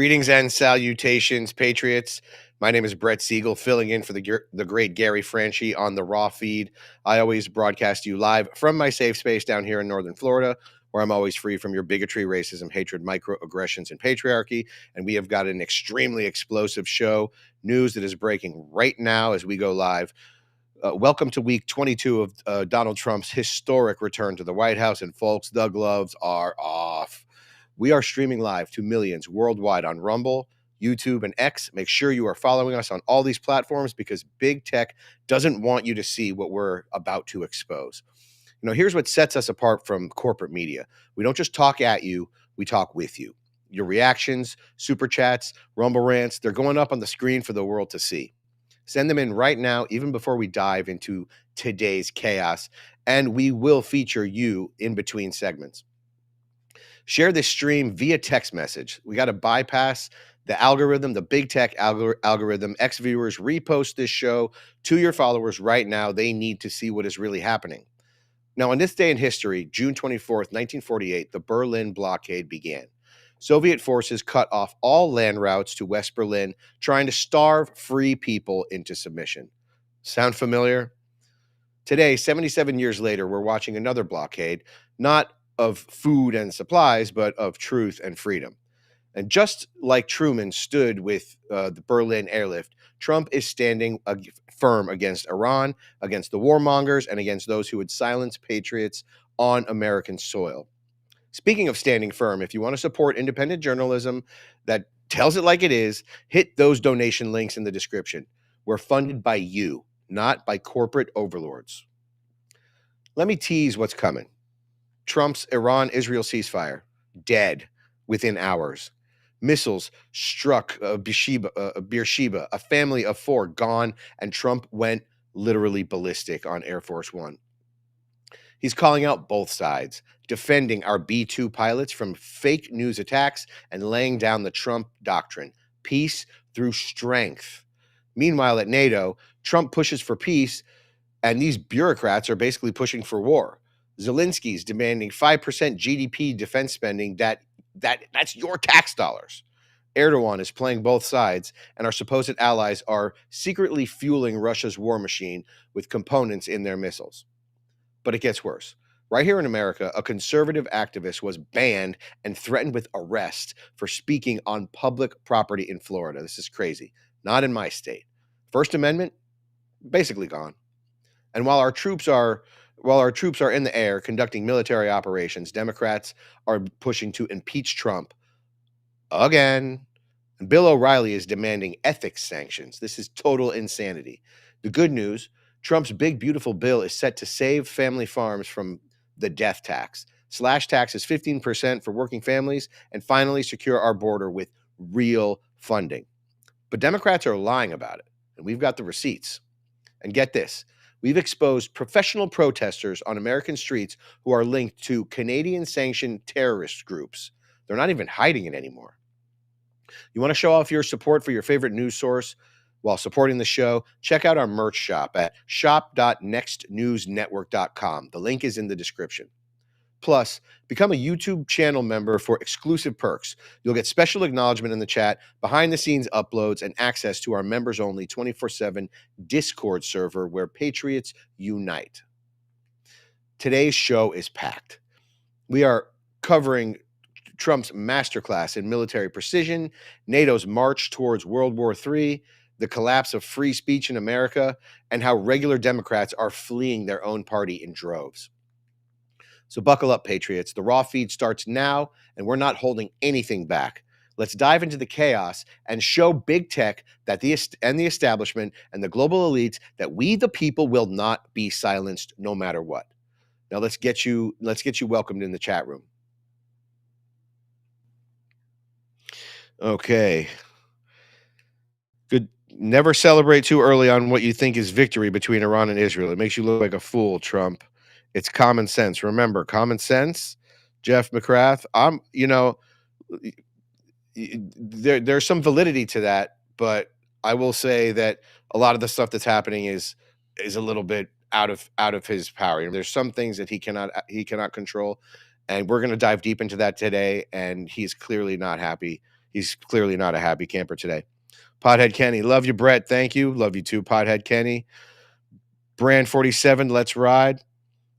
Greetings and salutations, Patriots. My name is Brett Siegel, filling in for the great Gary Franchi on the Raw feed. I always broadcast you live from my safe space down here in Northern Florida, where I'm always free from your bigotry, racism, hatred, microaggressions, and patriarchy. And we have got an extremely explosive show, news that is breaking right now as we go live. Welcome to week 22 of Donald Trump's historic return to the White House. And folks, the gloves are off. We are streaming live to millions worldwide on Rumble, YouTube, and X. Make sure you are following us on all these platforms because big tech doesn't want you to see what we're about to expose. You know, here's what sets us apart from corporate media. We don't just talk at you, we talk with you. Your reactions, super chats, Rumble rants, they're going up on the screen for the world to see. Send them in right now, even before we dive into today's chaos, and we will feature you in between segments. Share this stream via text message. We got to bypass the algorithm, the big tech algorithm. Ex-viewers, repost this show to your followers right now. They need to see what is really happening. Now, on this day in history, June 24th, 1948, the Berlin blockade began. Soviet forces cut off all land routes to West Berlin, trying to starve free people into submission. Sound familiar? Today, 77 years later, we're watching another blockade, not of food and supplies, but of truth and freedom. And just like Truman stood with the Berlin airlift, Trump is standing firm against Iran, against the warmongers, and against those who would silence patriots on American soil. Speaking of standing firm, if you want to support independent journalism that tells it like it is, hit those donation links in the description. We're funded by you, not by corporate overlords. Let me tease what's coming. Trump's Iran-Israel ceasefire, dead within hours. Missiles struck Beersheba, a family of 4 gone, and Trump went literally ballistic on Air Force One. He's calling out both sides, defending our B-2 pilots from fake news attacks and laying down the Trump doctrine, peace through strength. Meanwhile, at NATO, Trump pushes for peace, and these bureaucrats are basically pushing for war. Zelensky's demanding 5% GDP defense spending. That's your tax dollars. Erdogan is playing both sides, and our supposed allies are secretly fueling Russia's war machine with components in their missiles. But it gets worse. Right here in America, a conservative activist was banned and threatened with arrest for speaking on public property in Florida. This is crazy. Not in my state. First Amendment, basically gone. And while our troops are in the air conducting military operations, Democrats are pushing to impeach Trump again. And Bill O'Reilly is demanding ethics sanctions. This is total insanity. The good news, Trump's big, beautiful bill is set to save family farms from the death tax, slash taxes 15% for working families, and finally secure our border with real funding. But Democrats are lying about it, and we've got the receipts. And get this. We've exposed professional protesters on American streets who are linked to Canadian-sanctioned terrorist groups. They're not even hiding it anymore. You want to show off your support for your favorite news source while supporting the show? Check out our merch shop at shop.nextnewsnetwork.com. The link is in the description. Plus, become a YouTube channel member for exclusive perks. You'll get special acknowledgement in the chat, behind-the-scenes uploads, and access to our members-only 24/7 Discord server where Patriots unite. Today's show is packed. We are covering Trump's masterclass in military precision, NATO's march towards World War III, the collapse of free speech in America, and how regular Democrats are fleeing their own party in droves. So buckle up, Patriots. The Raw feed starts now, and we're not holding anything back. Let's dive into the chaos and show big tech that the establishment and the global elites that we, the people, will not be silenced no matter what. Now let's get you welcomed in the chat room. Okay. Good. Never celebrate too early on what you think is victory between Iran and Israel. It makes you look like a fool, Trump. It's common sense. Remember, common sense, Jeff McCrath. There's some validity to that, but I will say that a lot of the stuff that's happening is a little bit out of his power. There's some things that he cannot control, and we're going to dive deep into that today. And he's clearly not happy. He's clearly not a happy camper today. Pothead Kenny, love you, Brett. Thank you. Love you too, Pothead Kenny. Brand 47, let's ride.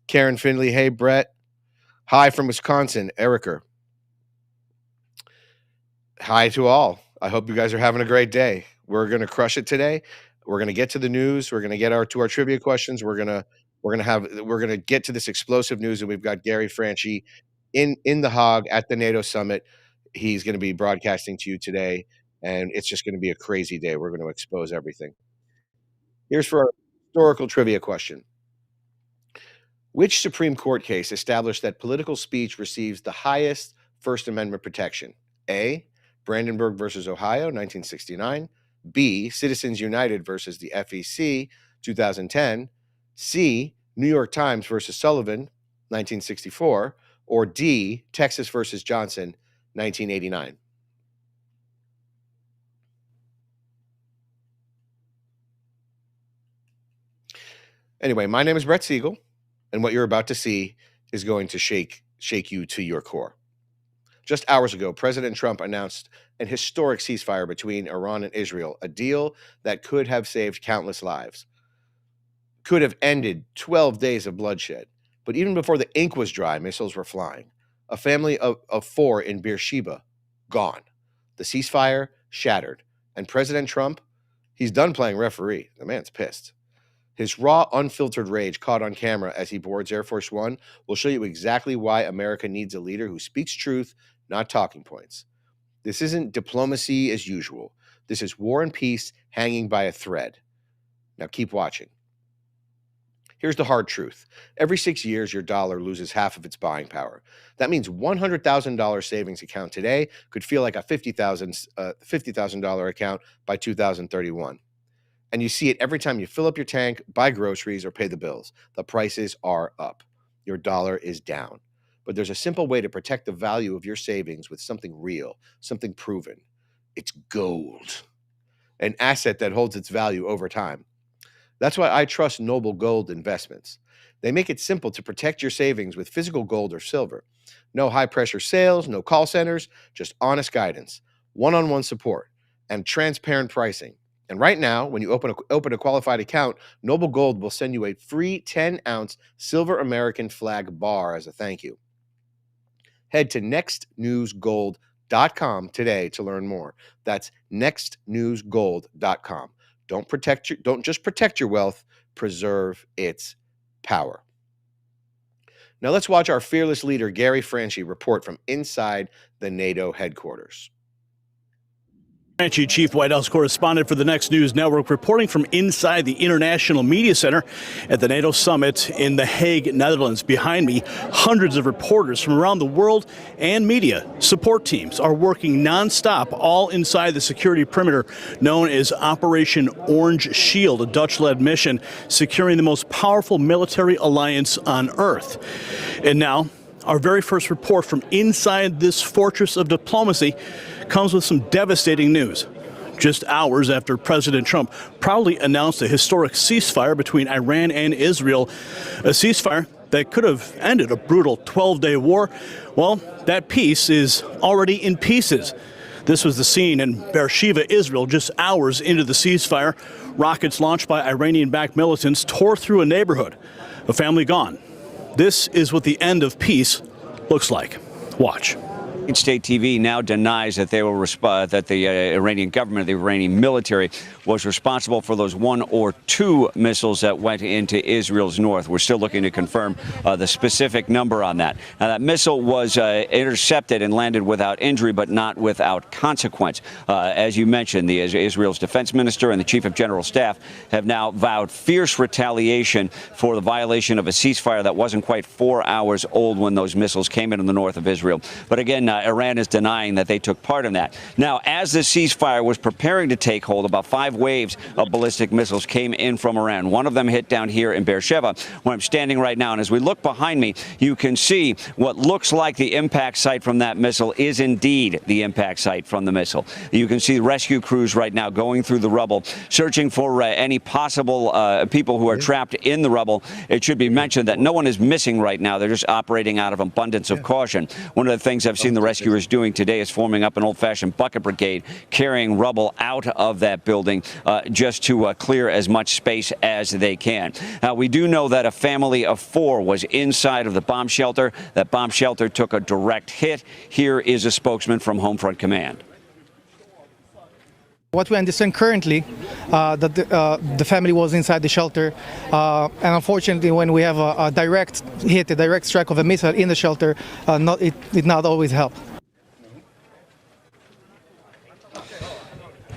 Karen Finley, hey, Brett. Hi from Wisconsin, Erica. Hi to all. I hope you guys are having a great day. We're going to crush it today. We're going to get to the news. We're going to get to our trivia questions. We're going to get to this explosive news, and we've got Gary Franchi in the Hague at the NATO Summit. He's going to be broadcasting to you today, and it's just going to be a crazy day. We're going to expose everything. Here's for our historical trivia question. Which Supreme Court case established that political speech receives the highest First Amendment protection? A, Brandenburg versus Ohio, 1969. B, Citizens United versus the FEC, 2010. C, New York Times versus Sullivan, 1964. Or D, Texas versus Johnson, 1989. Anyway, my name is Brett Siegel, and what you're about to see is going to shake you to your core. Just hours ago, President Trump announced an historic ceasefire between Iran and Israel, a deal that could have saved countless lives, could have ended 12 days of bloodshed. But even before the ink was dry, missiles were flying. A family of 4 in Beersheba, gone. The ceasefire shattered. And President Trump, he's done playing referee. The man's pissed. His raw, unfiltered rage caught on camera as he boards Air Force One will show you exactly why America needs a leader who speaks truth, not talking points. This isn't diplomacy as usual. This is war and peace hanging by a thread. Now keep watching. Here's the hard truth. Every 6 years, your dollar loses half of its buying power. That means $100,000 savings account today could feel like a $50,000 account by 2031. And you see it every time you fill up your tank, buy groceries, or pay the bills. The prices are up. Your dollar is down. But there's a simple way to protect the value of your savings with something real, something proven. It's gold, an asset that holds its value over time. That's why I trust Noble Gold Investments. They make it simple to protect your savings with physical gold or silver. No high-pressure sales, no call centers, just honest guidance, one-on-one support, and transparent pricing. And right now, when you open a qualified account, Noble Gold will send you a free 10-ounce silver American flag bar as a thank you. Head to nextnewsgold.com today to learn more. That's nextnewsgold.com. Don't just protect your wealth, preserve its power. Now let's watch our fearless leader, Gary Franchi, report from inside the NATO headquarters. Franchi, Chief White House Correspondent for the Next News Network, reporting from inside the International Media Center at the NATO Summit in The Hague, Netherlands. Behind me, hundreds of reporters from around the world and media support teams are working nonstop, all inside the security perimeter known as Operation Orange Shield, a Dutch-led mission securing the most powerful military alliance on Earth. And now, our very first report from inside this fortress of diplomacy comes with some devastating news. Just hours after President Trump proudly announced a historic ceasefire between Iran and Israel, a ceasefire that could have ended a brutal 12-day war, well, that peace is already in pieces. This was the scene in Beersheba, Israel, just hours into the ceasefire. Rockets launched by Iranian-backed militants tore through a neighborhood. A family gone. This is what the end of peace looks like. Watch. State TV now denies that they will that the Iranian government, the Iranian military, was responsible for those 1 or 2 missiles that went into Israel's north. We're still looking to confirm the specific number on that. Now, that missile was intercepted and landed without injury, but not without consequence. As you mentioned, Israel's defense minister and the chief of general staff have now vowed fierce retaliation for the violation of a ceasefire that wasn't quite 4 hours old when those missiles came into the north of Israel. But again, Iran is denying that they took part in that. Now, as the ceasefire was preparing to take hold, about 5 waves of ballistic missiles came in from Iran. One of them hit down here in Beersheba, where I'm standing right now. And as we look behind me, you can see what looks like the impact site from that missile is indeed the impact site from the missile. You can see rescue crews right now going through the rubble, searching for any possible people who are trapped in the rubble. It should be mentioned that no one is missing right now. They're just operating out of abundance of caution. One of the things I've seen the the rescuers doing today is forming up an old-fashioned bucket brigade, carrying rubble out of that building just to clear as much space as they can. Now, we do know that a family of 4 was inside of the bomb shelter. That bomb shelter took a direct hit. Here is a spokesman from Homefront Command. What we understand currently, that the family was inside the shelter, and unfortunately, when we have a direct hit, a direct strike of a missile in the shelter, it did not always help.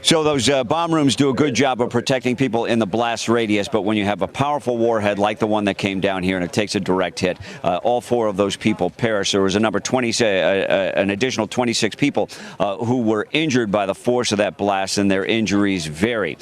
So those bomb rooms do a good job of protecting people in the blast radius, but when you have a powerful warhead like the one that came down here and it takes a direct hit, all 4 of those people perish. There was an additional 26 people who were injured by the force of that blast, and their injuries vary.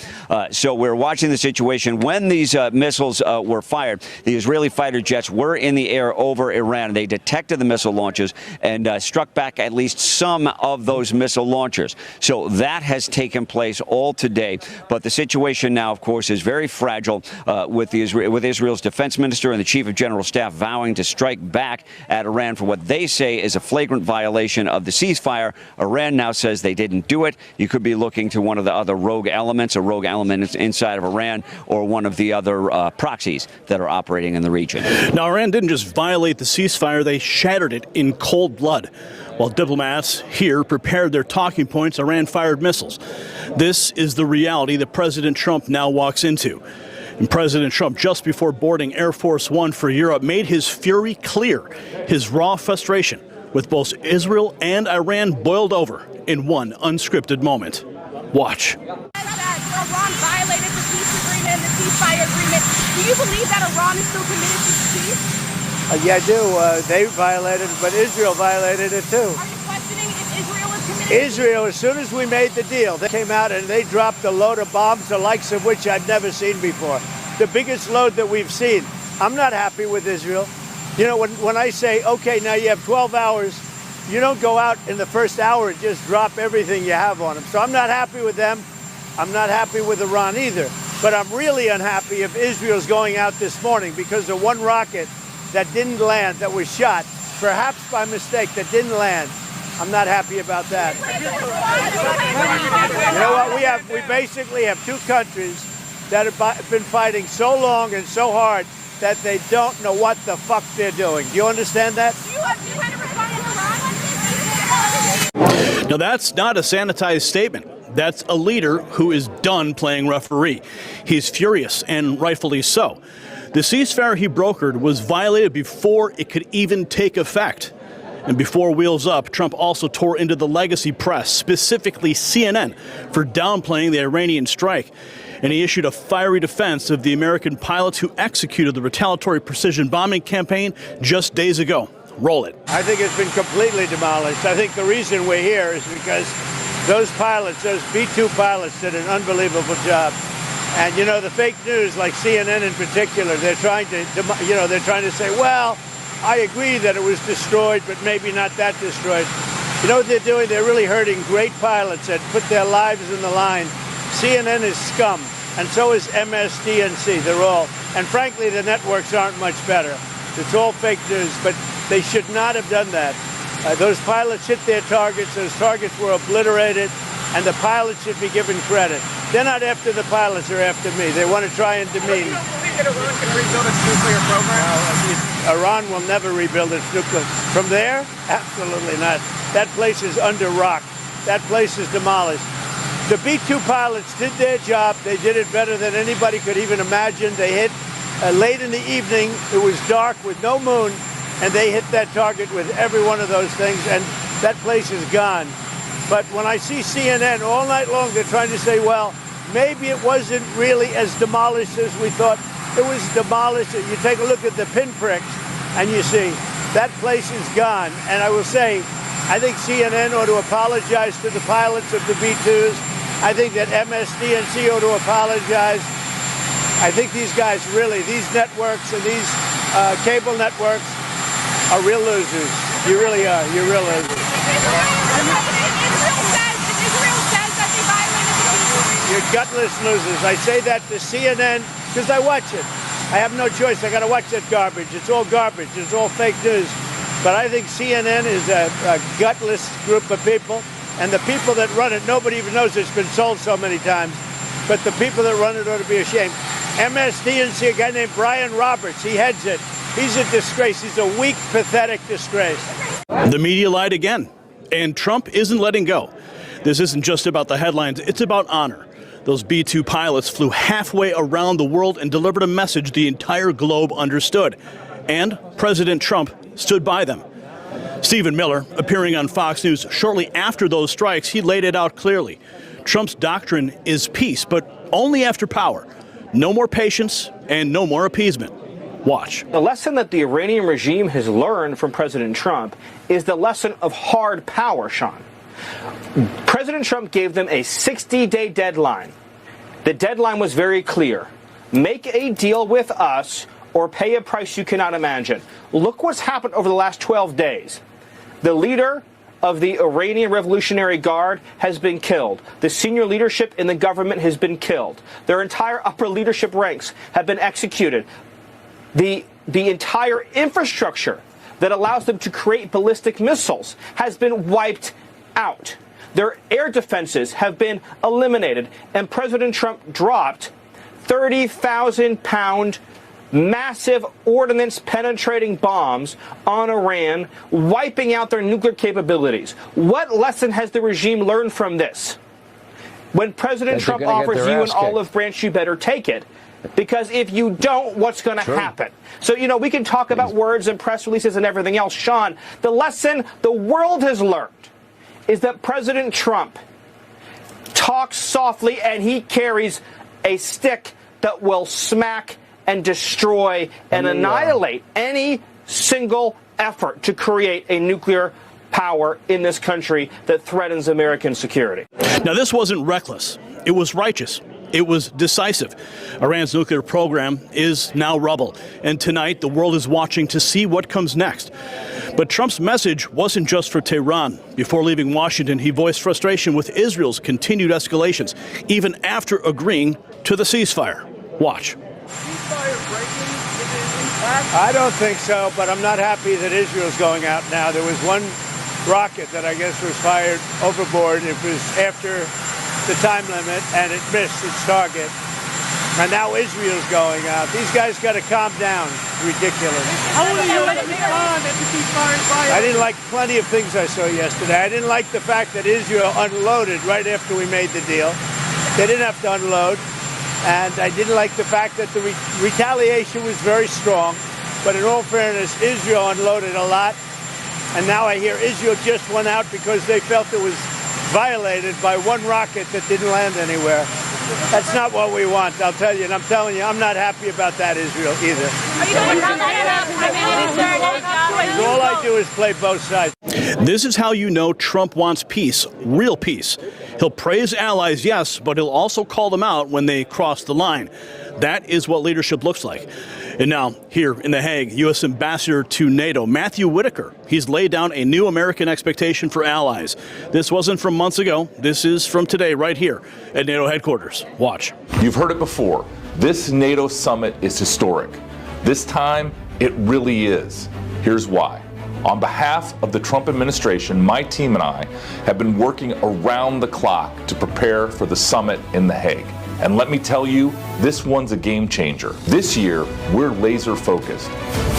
So we're watching the situation. When these missiles were fired, the Israeli fighter jets were in the air over Iran. They detected the missile launches and struck back at least some of those missile launchers. So that has taken place all today. But the situation now, of course, is very fragile with Israel's defense minister and the chief of general staff vowing to strike back at Iran for what they say is a flagrant violation of the ceasefire. Iran now says they didn't do it. You could be looking to one of the other rogue elements, a rogue element inside of Iran, or one of the other proxies that are operating in the region. Now, Iran didn't just violate the ceasefire, they shattered it in cold blood. While diplomats here prepared their talking points, Iran fired missiles. This is the reality that President Trump now walks into. And President Trump, just before boarding Air Force One for Europe, made his fury clear, his raw frustration with both Israel and Iran boiled over in one unscripted moment. Watch. Iran violated the peace agreement, the ceasefire agreement. Do you believe that Iran is still committed to peace? Yeah, I do. They violated it, but Israel violated it too. Are you questioning if Israel is committed? Israel, as soon as we made the deal, they came out and they dropped a load of bombs, the likes of which I've never seen before. The biggest load that we've seen. I'm not happy with Israel. You know, when I say, okay, now you have 12 hours, you don't go out in the first hour and just drop everything you have on them. So I'm not happy with them. I'm not happy with Iran either. But I'm really unhappy if Israel's going out this morning because of one rocket that didn't land, that was shot, perhaps by mistake, that didn't land. I'm not happy about that. You know what? We basically have 2 countries that have been fighting so long and so hard that they don't know what the fuck they're doing. Do you understand that? Now, that's not a sanitized statement. That's a leader who is done playing referee. He's furious, and rightfully so. The ceasefire he brokered was violated before it could even take effect. And before Wheels Up, Trump also tore into the legacy press, specifically CNN, for downplaying the Iranian strike. And he issued a fiery defense of the American pilots who executed the retaliatory precision bombing campaign just days ago. Roll it. I think it's been completely demolished. I think the reason we're here is because those pilots, those B-2 pilots, did an unbelievable job. And, you know, the fake news, like CNN in particular, they're trying to say, well, I agree that it was destroyed, but maybe not that destroyed. You know what they're doing? They're really hurting great pilots that put their lives in the line. CNN is scum, and so is MSNBC. They're all, and frankly, the networks aren't much better. It's all fake news, but they should not have done that. Those pilots hit their targets. Those targets were obliterated, and the pilots should be given credit. They're not after the pilots, they're after me. They want to try and demean. Do you believe that Iran can rebuild its nuclear program? Iran will never rebuild its nuclear. From there? Absolutely not. That place is under rock. That place is demolished. The B-2 pilots did their job. They did it better than anybody could even imagine. They hit late in the evening. It was dark with no moon, and they hit that target with every one of those things, and that place is gone. But when I see CNN all night long, they're trying to say, well, maybe it wasn't really as demolished as we thought. It was demolished. You take a look at the pinpricks, and you see that place is gone. And I will say, I think CNN ought to apologize to the pilots of the B-2s. I think that MSNBC ought to apologize. I think these guys really, these networks and these cable networks are real losers. You really are. You're real losers. You're gutless losers. I say that to CNN because I watch it. I have no choice. I got to watch that garbage. It's all garbage. It's all fake news. But I think CNN is a gutless group of people, and the people that run it, nobody even knows it's been sold so many times, but the people that run it ought to be ashamed. MSNBC, a guy named Brian Roberts, he heads it. He's a disgrace. He's a weak, pathetic disgrace. The media lied again, and Trump isn't letting go. This isn't just about the headlines, it's about honor. Those B-2 pilots flew halfway around the world and delivered a message the entire globe understood. And President Trump stood by them. Stephen Miller, appearing on Fox News shortly after those strikes, he laid it out clearly. Trump's doctrine is peace, but only after power. No more patience and no more appeasement. Watch. The lesson that the Iranian regime has learned from President Trump is the lesson of hard power, Sean. President Trump gave them a 60-day deadline. The deadline was very clear. Make a deal with us or pay a price you cannot imagine. Look what's happened over the last 12 days. The leader of the Iranian Revolutionary Guard has been killed. The senior leadership in the government has been killed. Their entire upper leadership ranks have been executed. The entire infrastructure that allows them to create ballistic missiles has been wiped out. Their air defenses have been eliminated, and President Trump dropped 30,000-pound massive ordnance-penetrating bombs on Iran, wiping out their nuclear capabilities. What lesson has the regime learned from this? When President Trump offers you an olive branch, you better take it. Because if you don't, what's going to happen? So, you know, we can talk about words and press releases and everything else. Sean, the lesson the world has learned is that President Trump talks softly and he carries a stick that will smack and destroy and annihilate any single effort to create a nuclear power in this country that threatens American security. Now, this wasn't reckless. It was righteous. It was decisive. Iran's nuclear program is now rubble, and tonight the world is watching to see what comes next. But Trump's message wasn't just for Tehran. Before leaving Washington, he voiced frustration with Israel's continued escalations, even after agreeing to the ceasefire. Watch. Ceasefire breaking? Impact? I don't think so, but I'm not happy that Israel's going out now. There was one rocket that I guess was fired overboard. It was after the time limit, and it missed its target. And now Israel's going out. These guys got to calm down. Ridiculous. How will you respond if the ceasefire is fired? I didn't like plenty of things I saw yesterday. I didn't like the fact that Israel unloaded right after we made the deal. They didn't have to unload. And I didn't like the fact that the retaliation was very strong. But in all fairness, Israel unloaded a lot. And now I hear Israel just went out because they felt it was violated by one rocket that didn't land anywhere. That's not what we want, I'll tell you. And I'm telling you, I'm not happy about that, Israel, either. All I do is play both sides. This is how you know Trump wants peace, real peace. He'll praise allies, yes, but he'll also call them out when they cross the line. That is what leadership looks like. And now, here in The Hague, U.S. Ambassador to NATO, Matthew Whitaker, he's laid down a new American expectation for allies. This wasn't from months ago. This is from today, right here at NATO headquarters. Watch. You've heard it before. This NATO summit is historic. This time, it really is. Here's why. On behalf of the Trump administration, my team and I have been working around the clock to prepare for the summit in The Hague. And let me tell you, this one's a game changer. This year, we're laser focused.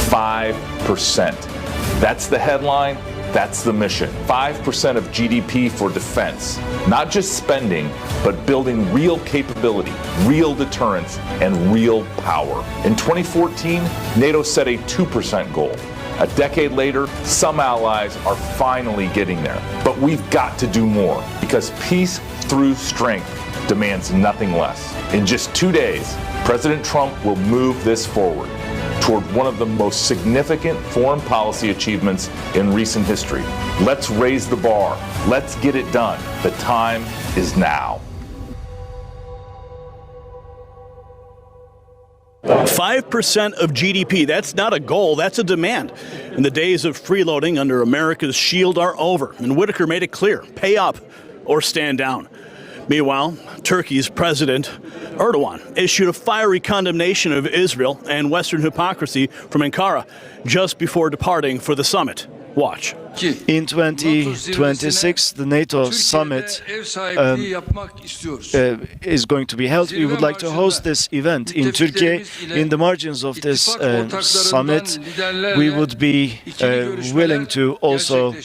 5%. That's the headline. That's the mission. 5% of GDP for defense. Not just spending, but building real capability, real deterrence, and real power. In 2014, NATO set a 2% goal. A decade later, some allies are finally getting there. But we've got to do more, because peace through strength demands nothing less. In just 2 days, President Trump will move this forward toward one of the most significant foreign policy achievements in recent history. Let's raise the bar. Let's get it done. The time is now. 5% of GDP, that's not a goal, that's a demand. And the days of freeloading under America's shield are over. And Whitaker made it clear, pay up or stand down. Meanwhile, Turkey's President Erdogan issued a fiery condemnation of Israel and Western hypocrisy from Ankara just before departing for the summit. Watch. In 2026, the NATO Summit is going to be held. We would like to host this event in Turkey. In the margins of this summit, we would be willing to also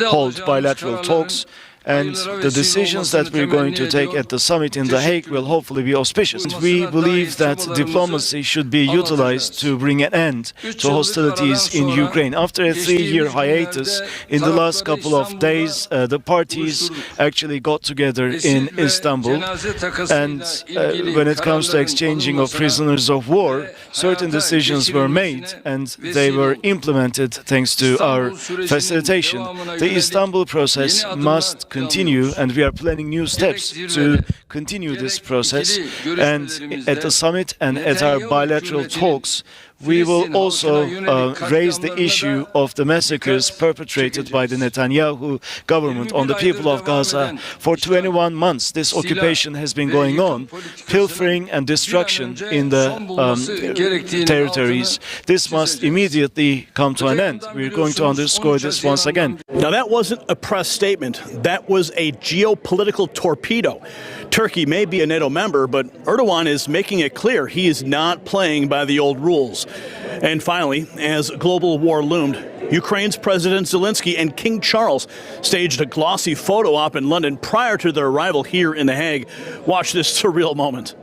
hold bilateral talks, and the decisions that we're going to take at the summit in The Hague will hopefully be auspicious. We believe that diplomacy should be utilized to bring an end to hostilities in Ukraine. After a 3-year hiatus, in the last couple of days, the parties actually got together in Istanbul, and when it comes to exchanging of prisoners of war, certain decisions were made, and they were implemented thanks to our facilitation. The Istanbul process must continue, and we are planning new steps to continue this process. And at the summit and at our bilateral talks, we will also raise the issue of the massacres perpetrated by the Netanyahu government on the people of Gaza. For 21 months, this occupation has been going on, pilfering and destruction in the territories. This must immediately come to an end. We're going to underscore this once again. Now, that wasn't a press statement. That was a geopolitical torpedo. Turkey may be a NATO member, but Erdogan is making it clear he is not playing by the old rules. And finally, as global war loomed, Ukraine's President Zelensky and King Charles staged a glossy photo op in London prior to their arrival here in The Hague. Watch this surreal moment.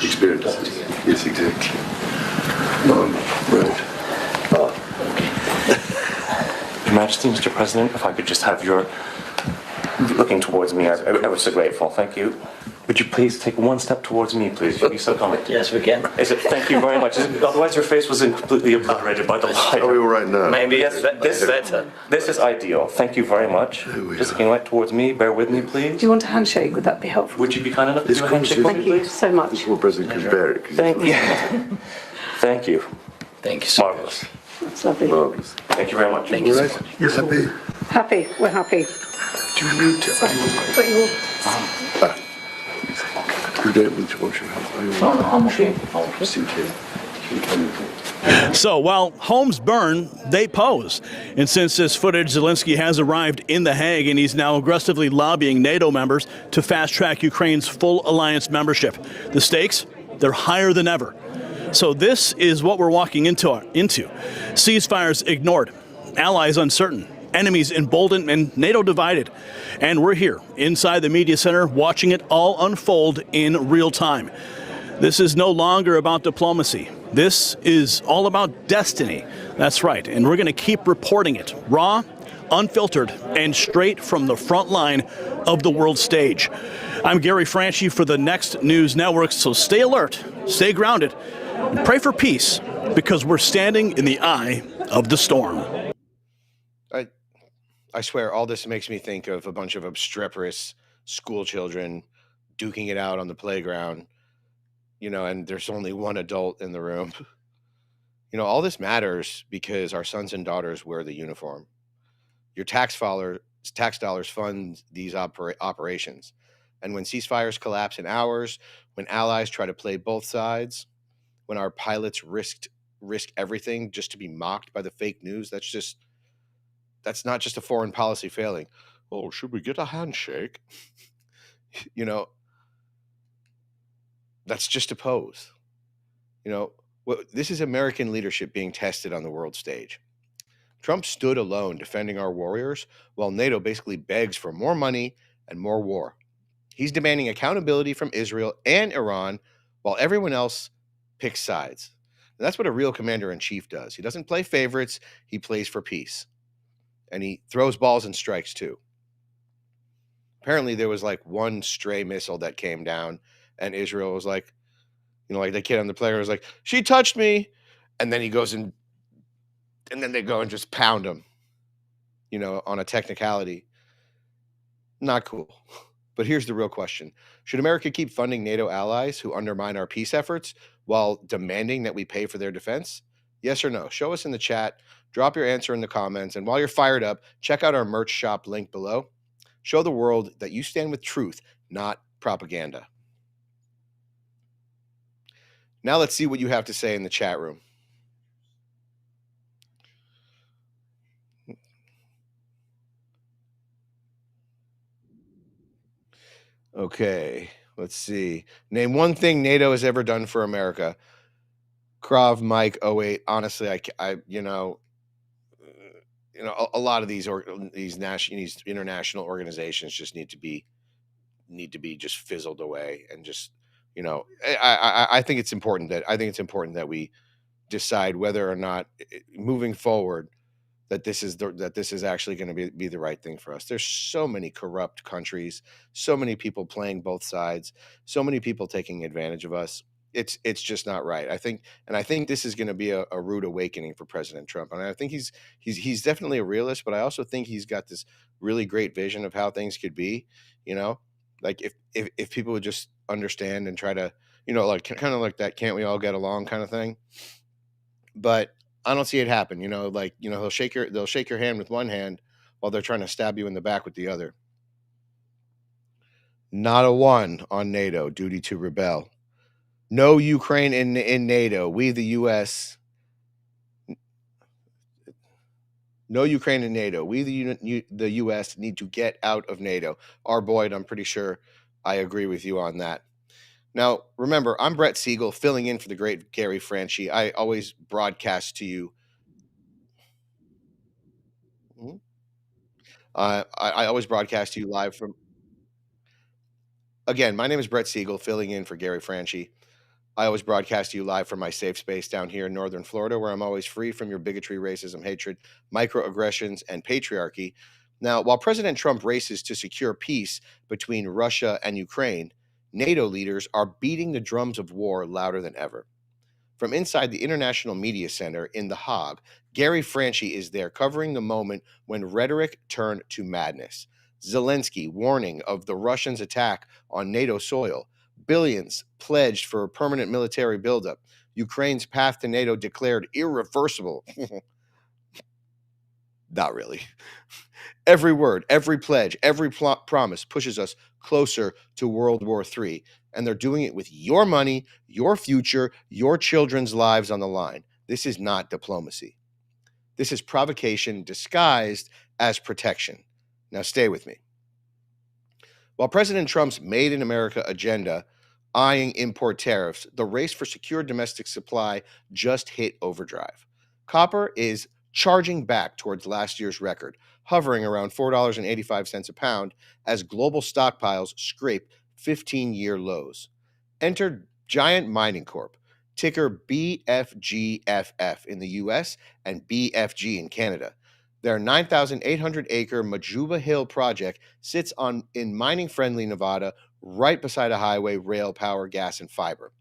Experience. Yes, exactly. Right. Your Majesty, Mr. President, if I could just have your looking towards me, I was so grateful. Thank you. Would you please take one step towards me, please? You'd be so kind. Yes, we can. Thank you very much. Otherwise, your face was completely obliterated by the light. Are we all right now? Maybe yes. This is ideal. Thank you very much. Just looking right towards me. Bear with me, please. Do you want a handshake? Would that be helpful? Would you be kind enough to do a handshake? Thank you so much. Well, President can bear it. Thank you. Thank you. Thank you so Marvelous. That's lovely. Marvelous. Thank you very much. Thank you so much. Yes, happy. Happy. We're happy. Do you need to? You don't need to wash your hands. So while homes burn, they pose. And since this footage, Zelensky has arrived in The Hague, and he's now aggressively lobbying NATO members to fast-track Ukraine's full alliance membership. The stakes, they're higher than ever. So this is what we're walking into. Ceasefires ignored, allies uncertain, enemies emboldened, and NATO divided. And we're here inside the media center watching it all unfold in real time. This is no longer about diplomacy. This is all about destiny. That's right. And we're going to keep reporting it raw, unfiltered, and straight from the front line of the world stage. I'm Gary Franchi for the Next News Network. So stay alert, stay grounded, and pray for peace, because we're standing in the eye of the storm. I swear, all this makes me think of a bunch of obstreperous school children duking it out on the playground, and there's only one adult in the room. All this matters because our sons and daughters wear the uniform. Your tax dollars fund these operations. And when ceasefires collapse in hours, when allies try to play both sides, when our pilots risk everything just to be mocked by the fake news, that's not just a foreign policy failing. Oh, should we get a handshake? That's just a pose. This is American leadership being tested on the world stage. Trump stood alone defending our warriors, while NATO basically begs for more money and more war. He's demanding accountability from Israel and Iran, while everyone else picks sides. And that's what a real commander-in-chief does. He doesn't play favorites, he plays for peace. And he throws balls and strikes too. Apparently there was like one stray missile that came down, and Israel was like, like the kid on the playground was like, she touched me. And then he goes and then they go and just pound him, on a technicality. Not cool. But here's the real question. Should America keep funding NATO allies who undermine our peace efforts while demanding that we pay for their defense? Yes or no? Show us in the chat. Drop your answer in the comments. And while you're fired up, check out our merch shop link below. Show the world that you stand with truth, not propaganda. Now let's see what you have to say in the chat room. Okay, let's see. Name one thing NATO has ever done for America. Krav Mike 08. Honestly, a lot of these international organizations just need to be just fizzled away, and just, I think it's important that we decide whether or not moving forward that this is actually going to be the right thing for us. There's so many corrupt countries, so many people playing both sides, so many people taking advantage of us. It's just not right. I think this is going to be a rude awakening for President Trump. And I think he's definitely a realist, but I also think he's got this really great vision of how things could be, like if people would just understand and try to, like kind of like that can't we all get along kind of thing. But I don't see it happen, they'll shake your hand with one hand while they're trying to stab you in the back with the other. Not a one on NATO, duty to rebel. No Ukraine in NATO. We, the U.S. No Ukraine in NATO. We, the U.S. need to get out of NATO. R. Boyd, I'm pretty sure I agree with you on that. Now, remember, I'm Brett Siegel, filling in for the great Gary Franchi. I always broadcast to you. I always broadcast to you live from. Again, my name is Brett Siegel, filling in for Gary Franchi. I always broadcast to you live from my safe space down here in northern Florida, where I'm always free from your bigotry, racism, hatred, microaggressions, and patriarchy. Now, while President Trump races to secure peace between Russia and Ukraine, NATO leaders are beating the drums of war louder than ever. From inside the International Media Center in The Hague, Gary Franchi is there covering the moment when rhetoric turned to madness. Zelenskyy warning of the Russians' attack on NATO soil. Billions pledged for a permanent military buildup. Ukraine's path to NATO declared irreversible. Not really. Every word, every pledge, every promise pushes us closer to World War III. And they're doing it with your money, your future, your children's lives on the line. This is not diplomacy. This is provocation disguised as protection. Now stay with me. While President Trump's Made in America agenda eyeing import tariffs, the race for secure domestic supply just hit overdrive. Copper is charging back towards last year's record, hovering around $4.85 a pound as global stockpiles scrape 15-year lows. Enter Giant Mining Corp, ticker BFGFF in the U.S. and BFG in Canada. Their 9,800-acre Majuba Hill project sits in mining-friendly Nevada, right beside a highway, rail, power, gas, and fiber.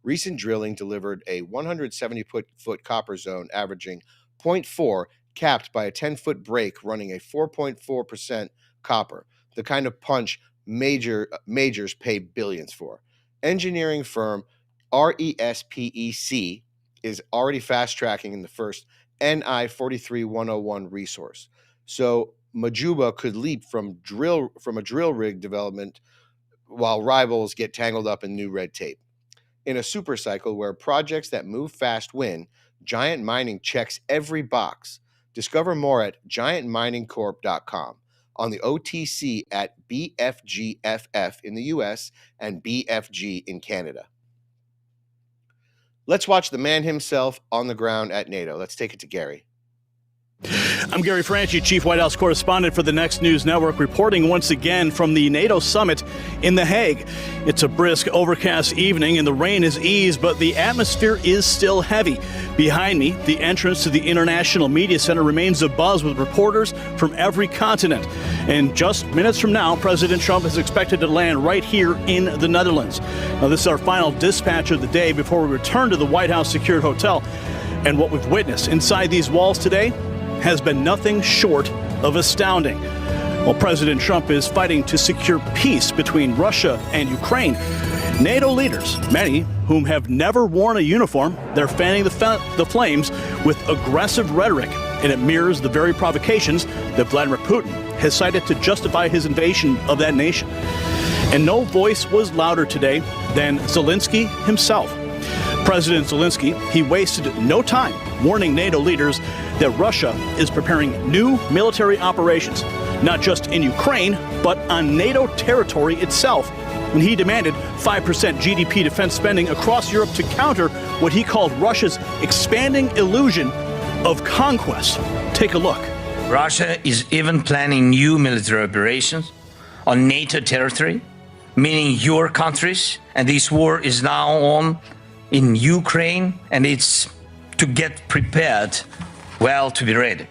Recent drilling delivered a 170-foot copper zone averaging 0.4, capped by a 10-foot break running a 4.4% copper, the kind of punch majors pay billions for. Engineering firm RESPEC is already fast-tracking in the first NI 43101 resource. So Majuba could leap from a drill rig development while rivals get tangled up in new red tape. In a super cycle where projects that move fast win, Giant Mining checks every box. Discover more at giantminingcorp.com, on the OTC at BFGFF in the US and BFG in Canada. Let's watch the man himself on the ground at NATO. Let's take it to Gary. I'm Gary Franchi, Chief White House Correspondent for the Next News Network, reporting once again from the NATO Summit in The Hague. It's a brisk, overcast evening, and the rain has eased, but the atmosphere is still heavy. Behind me, the entrance to the International Media Center remains abuzz with reporters from every continent. And just minutes from now, President Trump is expected to land right here in the Netherlands. Now, this is our final dispatch of the day before we return to the White House secured hotel. And what we've witnessed inside these walls today has been nothing short of astounding. While President Trump is fighting to secure peace between Russia and Ukraine, NATO leaders, many whom have never worn a uniform, they're fanning the flames with aggressive rhetoric, and it mirrors the very provocations that Vladimir Putin has cited to justify his invasion of that nation. And no voice was louder today than Zelensky himself. President Zelensky, he wasted no time warning NATO leaders that Russia is preparing new military operations, not just in Ukraine, but on NATO territory itself. And he demanded 5% GDP defense spending across Europe to counter what he called Russia's expanding illusion of conquest. Take a look. Russia is even planning new military operations on NATO territory, meaning your countries, and this war is now on in Ukraine, and it's to get prepared, well, to be ready.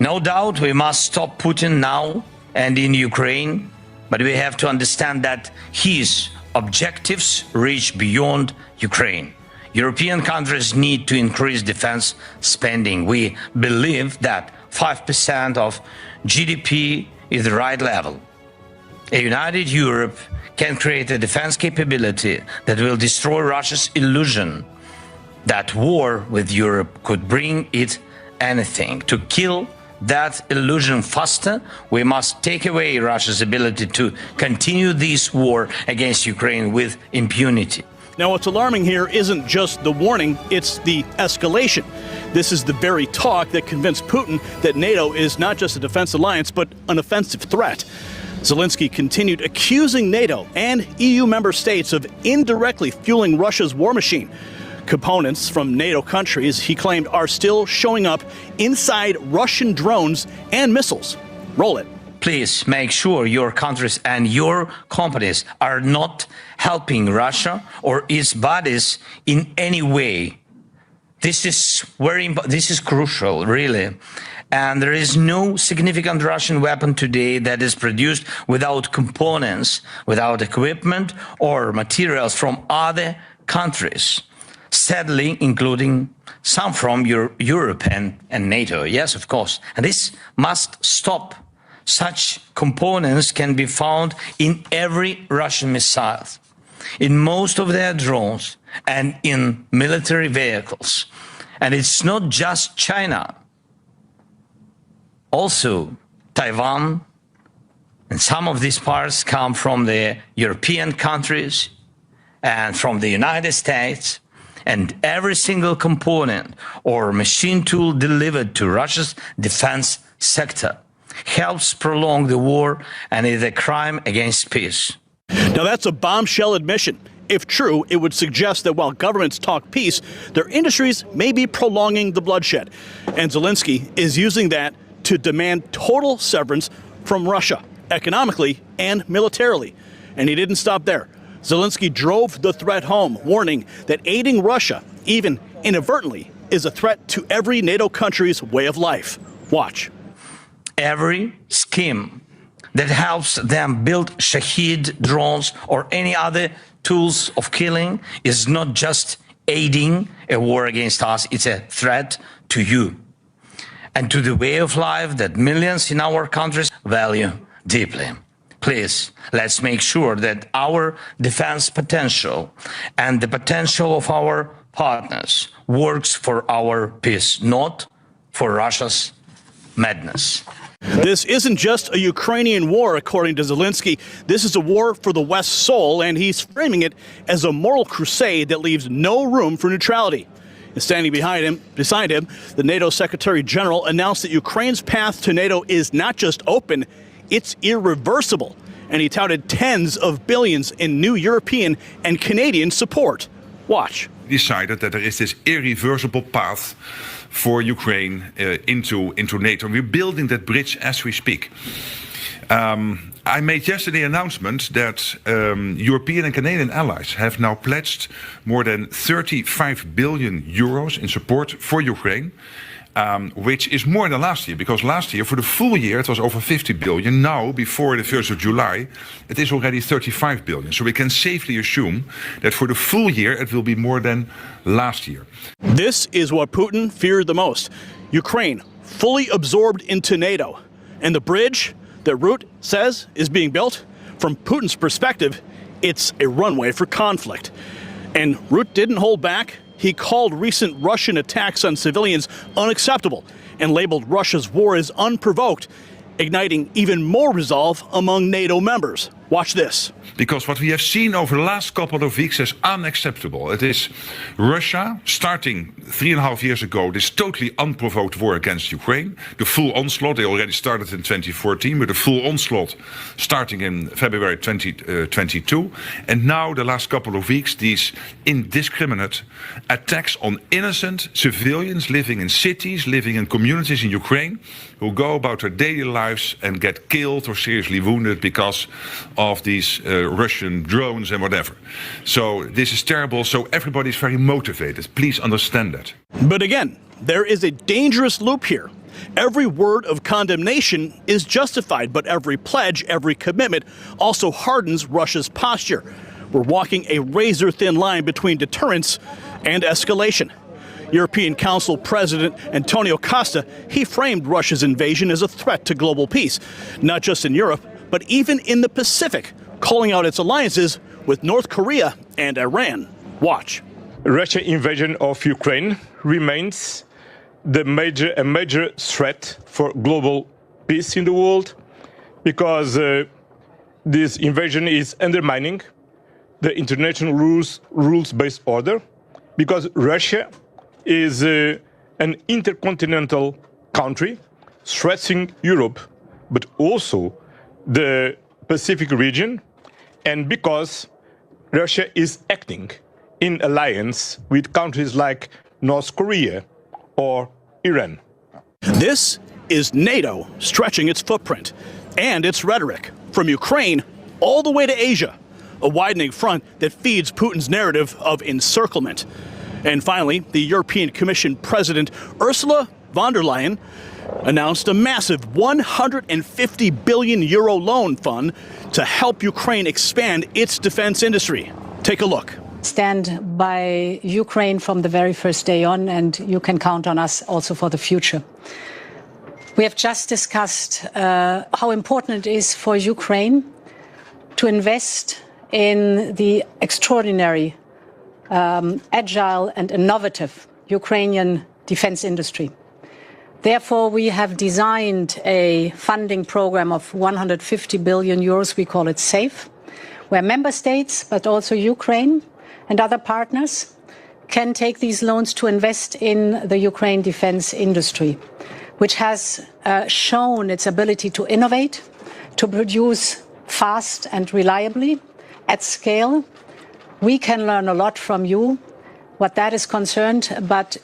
No doubt we must stop Putin now and in Ukraine, but we have to understand that his objectives reach beyond Ukraine. European countries need to increase defense spending. We believe that 5% of GDP is the right level. A united Europe can create a defense capability that will destroy Russia's illusion that war with Europe could bring it anything. To kill that illusion faster, we must take away Russia's ability to continue this war against Ukraine with impunity. Now, what's alarming here isn't just the warning, it's the escalation. This is the very talk that convinced Putin that NATO is not just a defense alliance, but an offensive threat. Zelensky continued accusing NATO and EU member states of indirectly fueling Russia's war machine. Components from NATO countries, he claimed, are still showing up inside Russian drones and missiles. Roll it. Please make sure your countries and your companies are not helping Russia or its bodies in any way. This is crucial, really. And there is no significant Russian weapon today that is produced without components, without equipment or materials from other countries. Sadly, including some from Europe and NATO. Yes, of course. And this must stop. Such components can be found in every Russian missile, in most of their drones, and in military vehicles. And it's not just China. Also, Taiwan and some of these parts come from the European countries and from the United States. And every single component or machine tool delivered to Russia's defense sector helps prolong the war and is a crime against peace. Now, that's a bombshell admission. If true, it would suggest that while governments talk peace, their industries may be prolonging the bloodshed. And Zelensky is using that to demand total severance from Russia, economically and militarily. And he didn't stop there. Zelensky drove the threat home, warning that aiding Russia, even inadvertently, is a threat to every NATO country's way of life. Watch. Every scheme that helps them build Shahed drones or any other tools of killing is not just aiding a war against us, it's a threat to you and to the way of life that millions in our countries value deeply. Please, let's make sure that our defense potential and the potential of our partners works for our peace, not for Russia's madness. This isn't just a Ukrainian war, according to Zelensky. This is a war for the West's soul, and he's framing it as a moral crusade that leaves no room for neutrality. And standing beside him, the NATO Secretary General announced that Ukraine's path to NATO is not just open, it's irreversible. And he touted tens of billions in new European and Canadian support. Watch. Decided that there is this irreversible path for Ukraine into NATO. We're building that bridge as we speak. I made yesterday an announcement that European and Canadian allies have now pledged more than 35 billion euros in support for Ukraine, which is more than last year, because last year, for the full year, it was over 50 billion. Now, before the 1st of July, it is already 35 billion. So we can safely assume that for the full year, it will be more than last year. This is what Putin feared the most. Ukraine fully absorbed into NATO. And the bridge that Rutte says is being built, from Putin's perspective, it's a runway for conflict. And Rutte didn't hold back. He called recent Russian attacks on civilians unacceptable and labeled Russia's war as unprovoked, igniting even more resolve among NATO members. Watch this. Because what we have seen over the last couple of weeks is unacceptable. It is Russia starting 3.5 years ago this totally unprovoked war against Ukraine. The full onslaught, they already started in 2014, but the full onslaught starting in February 2022. And now the last couple of weeks, these indiscriminate attacks on innocent civilians living in cities, living in communities in Ukraine, who go about their daily lives and get killed or seriously wounded because of these Russian drones and whatever. So this is terrible. So everybody's very motivated. Please understand that. But again, there is a dangerous loop here. Every word of condemnation is justified, but every pledge, every commitment also hardens Russia's posture. We're walking a razor-thin line between deterrence and escalation. European Council President Antonio Costa, he framed Russia's invasion as a threat to global peace, not just in Europe, but even in the Pacific, calling out its alliances with North Korea and Iran. Watch. Russia's invasion of Ukraine remains a major threat for global peace in the world, because this invasion is undermining the international rules-based order, because Russia is an intercontinental country threatening Europe, but also the Pacific region, and because Russia is acting in alliance with countries like North Korea or Iran. This is NATO stretching its footprint and its rhetoric from Ukraine all the way to Asia, a widening front that feeds Putin's narrative of encirclement. And finally, the European Commission President Ursula von der Leyen announced a massive 150 billion euro loan fund to help Ukraine expand its defense industry. Take a look. Stand by Ukraine from the very first day on, and you can count on us also for the future. We have just discussed how important it is for Ukraine to invest in the extraordinary, agile and innovative Ukrainian defense industry. Therefore, we have designed a funding program of 150 billion euros. We call it SAFE, where member states, but also Ukraine and other partners, can take these loans to invest in the Ukraine defense industry, which has shown its ability to innovate, to produce fast and reliably at scale. We can learn a lot from you, what that is concerned, but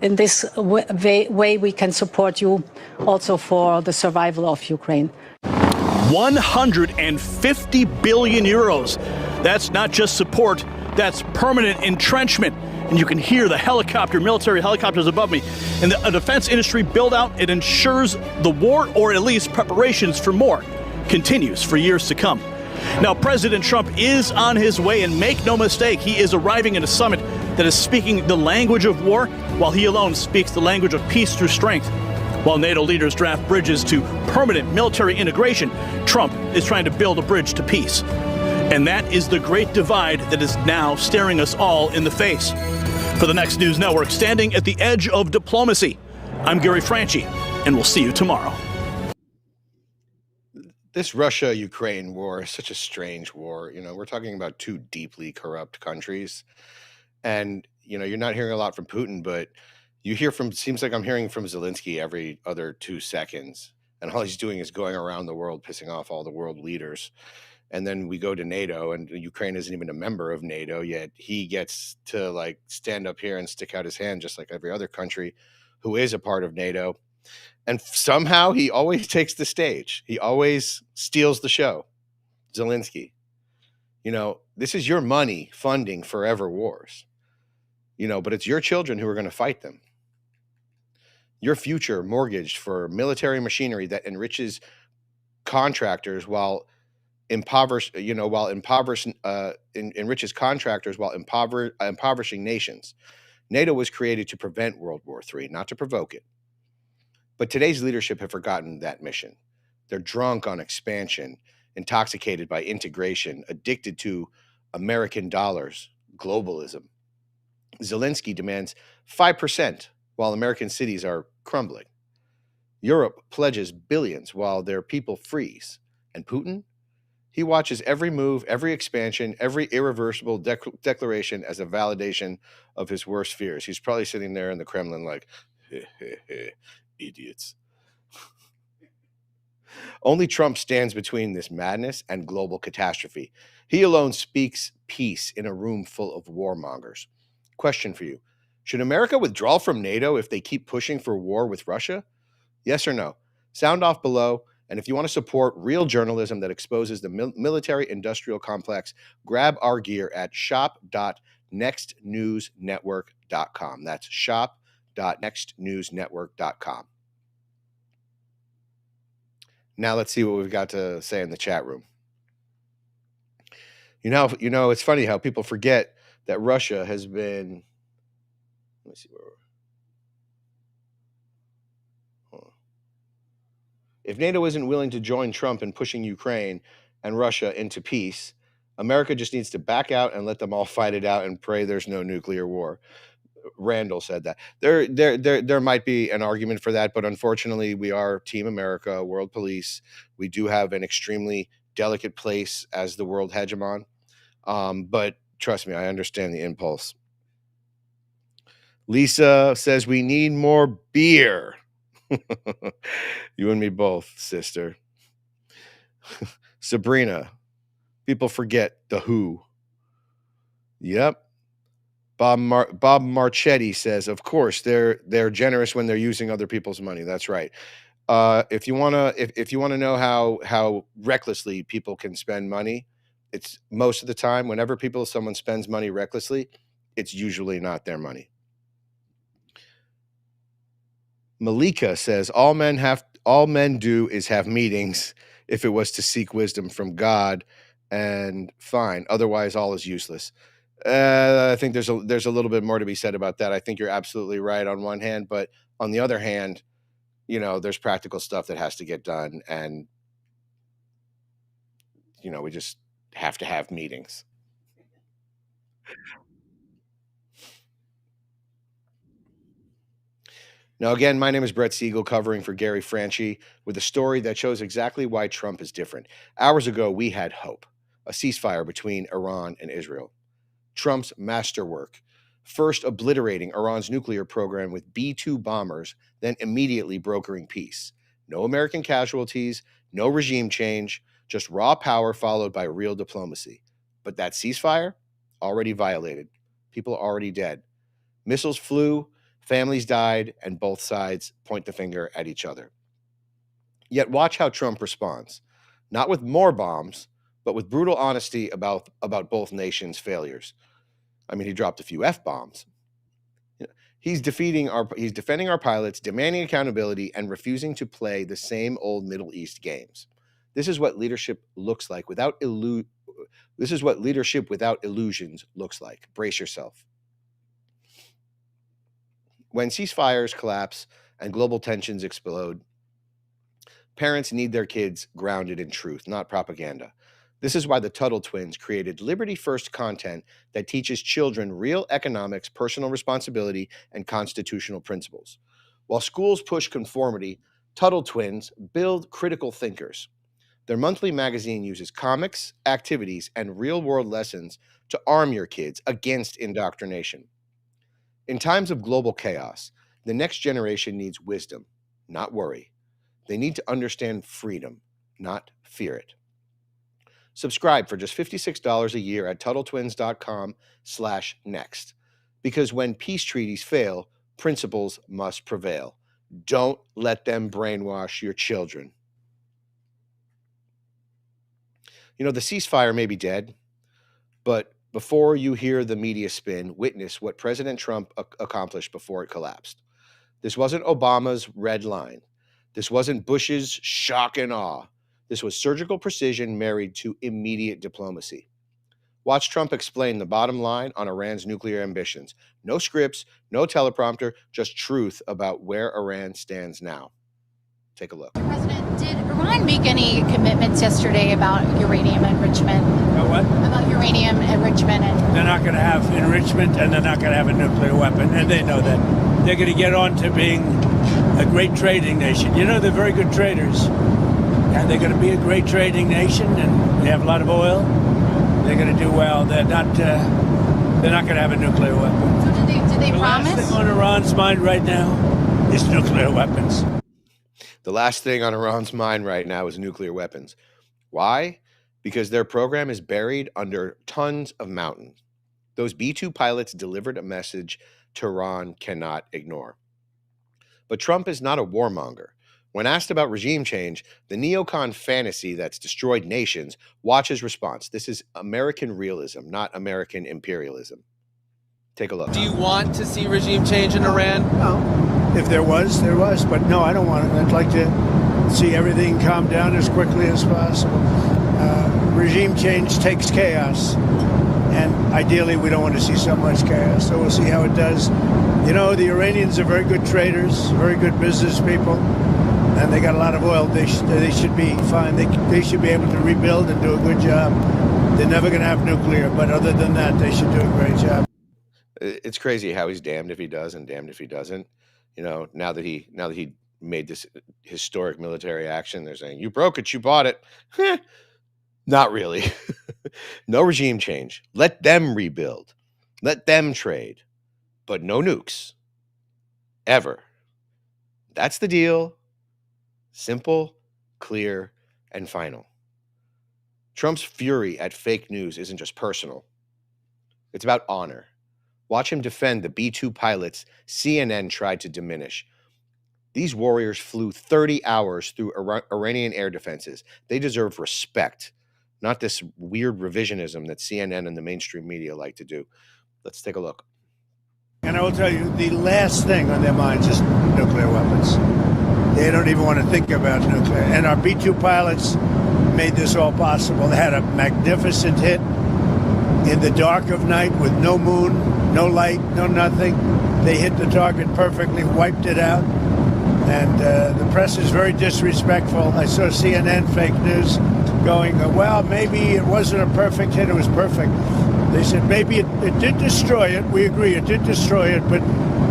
in this way we can support you also for the survival of Ukraine. 150 billion euros. That's not just support, that's permanent entrenchment. And you can hear the military helicopters above me. And the defense industry build out, it ensures the war, or at least preparations for more, continues for years to come. Now, President Trump is on his way, and make no mistake, he is arriving at a summit that is speaking the language of war, while he alone speaks the language of peace through strength. While NATO leaders draft bridges to permanent military integration, Trump is trying to build a bridge to peace. And that is the great divide that is now staring us all in the face. For the Next News Network, standing at the edge of diplomacy, I'm Gary Franchi, and we'll see you tomorrow. This Russia-Ukraine war is such a strange war. We're talking about two deeply corrupt countries. And, you're not hearing a lot from Putin, but seems like I'm hearing from Zelensky every other 2 seconds. And all he's doing is going around the world, pissing off all the world leaders. And then we go to NATO, and Ukraine isn't even a member of NATO, yet he gets to stand up here and stick out his hand just like every other country who is a part of NATO. And somehow he always takes the stage. He always steals the show. Zelensky. This is your money funding forever wars. But it's your children who are going to fight them. Your future mortgaged for military machinery that enriches contractors enriches contractors while impoverishing nations. NATO was created to prevent World War III, not to provoke it. But today's leadership have forgotten that mission. They're drunk on expansion, intoxicated by integration, addicted to American dollars, globalism. Zelensky demands 5% while American cities are crumbling. Europe pledges billions while their people freeze. And Putin? He watches every move, every expansion, every irreversible declaration as a validation of his worst fears. He's probably sitting there in the Kremlin like, idiots. Only Trump stands between this madness and global catastrophe. He alone speaks peace in a room full of warmongers. Question for you. Should America withdraw from NATO if they keep pushing for war with Russia? Yes or no? Sound off below. And if you want to support real journalism that exposes the military-industrial complex, grab our gear at shop.nextnewsnetwork.com. That's shop.nextnewsnetwork.com. Now let's see what we've got to say in the chat room. You know, it's funny how people forget that Russia has been. Let me see where we're. If NATO isn't willing to join Trump in pushing Ukraine and Russia into peace, America just needs to back out and let them all fight it out and pray there's no nuclear war. Randall said that. There might be an argument for that, but unfortunately, we are Team America, world police. We do have an extremely delicate place as the world hegemon. But trust me, I understand the impulse. Lisa says we need more beer. You and me both, sister. Sabrina, people forget the who. Yep. Bob Marchetti says, of course, they're generous when they're using other people's money. That's right. If you wanna know how recklessly people can spend money, it's most of the time whenever someone spends money recklessly, it's usually not their money. Malika says all men do is have meetings if it was to seek wisdom from God, and fine. Otherwise, all is useless. I think there's a little bit more to be said about that. I think you're absolutely right on one hand, but on the other hand, you know, there's practical stuff that has to get done, and you know, we just have to have meetings. Now, again, my name is Brett Siegel, covering for Gary Franchi with a story that shows exactly why Trump is different. Hours ago, we had hope, a ceasefire between Iran and Israel. Trump's masterwork, first obliterating Iran's nuclear program with B-2 bombers, then immediately brokering peace. No American casualties, no regime change, just raw power followed by real diplomacy. But that ceasefire, already violated. People already dead. Missiles flew, families died, and both sides point the finger at each other. Yet watch how Trump responds, not with more bombs, but with brutal honesty about both nations' failures. I mean, he dropped a few F-bombs. He's defending our pilots, demanding accountability, and refusing to play the same old Middle East games. This is what leadership looks like This is what leadership without illusions looks like. Brace yourself. When ceasefires collapse and global tensions explode, parents need their kids grounded in truth, not propaganda. This is why the Tuttle twins created Liberty First content that teaches children real economics, personal responsibility, and constitutional principles. While schools push conformity, Tuttle twins build critical thinkers. Their monthly magazine uses comics, activities, and real-world lessons to arm your kids against indoctrination. In times of global chaos, the next generation needs wisdom, not worry. They need to understand freedom, not fear it. Subscribe for just $56 a year at TuttleTwins.com/next. Because when peace treaties fail, principles must prevail. Don't let them brainwash your children. You know, the ceasefire may be dead, but before you hear the media spin, witness what President Trump accomplished before it collapsed. This wasn't Obama's red line. This wasn't Bush's shock and awe. This was surgical precision married to immediate diplomacy. Watch Trump explain the bottom line on Iran's nuclear ambitions. No scripts, no teleprompter, just truth about where Iran stands now. Take a look. President, did Iran Iran make any commitments yesterday about uranium enrichment? What? About uranium enrichment. They're not going to have enrichment, and they're not going to have a nuclear weapon, and they know that. They're going to get on to being a great trading nation. You know, they're very good traders, and they're going to be a great trading nation, and they have a lot of oil. They're going to do well. They're not going to have a nuclear weapon. So did they The promise? last thing on Iran's mind right now is nuclear weapons. The last thing on Iran's mind right now is nuclear weapons. Why? Because their program is buried under tons of mountains. Those B-2 pilots delivered a message Tehran cannot ignore. But Trump is not a warmonger. When asked about regime change, the neocon fantasy that's destroyed nations, watch his response. This is American realism, not American imperialism. Take a look. Do you want to see regime change in Iran? No. If there was, there was. But no, I don't want it. I'd like to see everything calm down as quickly as possible. Regime change takes chaos. And ideally, we don't want to see so much chaos. So we'll see how it does. You know, the Iranians are very good traders, very good business people. And they got a lot of oil. They should be fine. They should be able to rebuild and do a good job. They're never going to have nuclear. But other than that, they should do a great job. It's crazy how he's damned if he does and damned if he doesn't. You know, now that he made this historic military action, they're saying, you broke it, you bought it. Not really. No regime change. Let them rebuild. Let them trade. But no nukes. Ever. That's the deal. Simple, clear, and final. Trump's fury at fake news isn't just personal. It's about honor. Watch him defend the B-2 pilots CNN tried to diminish. These warriors flew 30 hours through Iranian air defenses. They deserve respect, not this weird revisionism that CNN and the mainstream media like to do. Let's take a look. And I will tell you, the last thing on their minds is nuclear weapons. They don't even want to think about nuclear. And our B-2 pilots made this all possible. They had a magnificent hit in the dark of night with no moon, no light, no nothing. They hit the target perfectly, wiped it out. And the press is very disrespectful. I saw CNN fake news going, well, maybe it wasn't a perfect hit, it was perfect. They said maybe it did destroy it. We agree, it did destroy it, but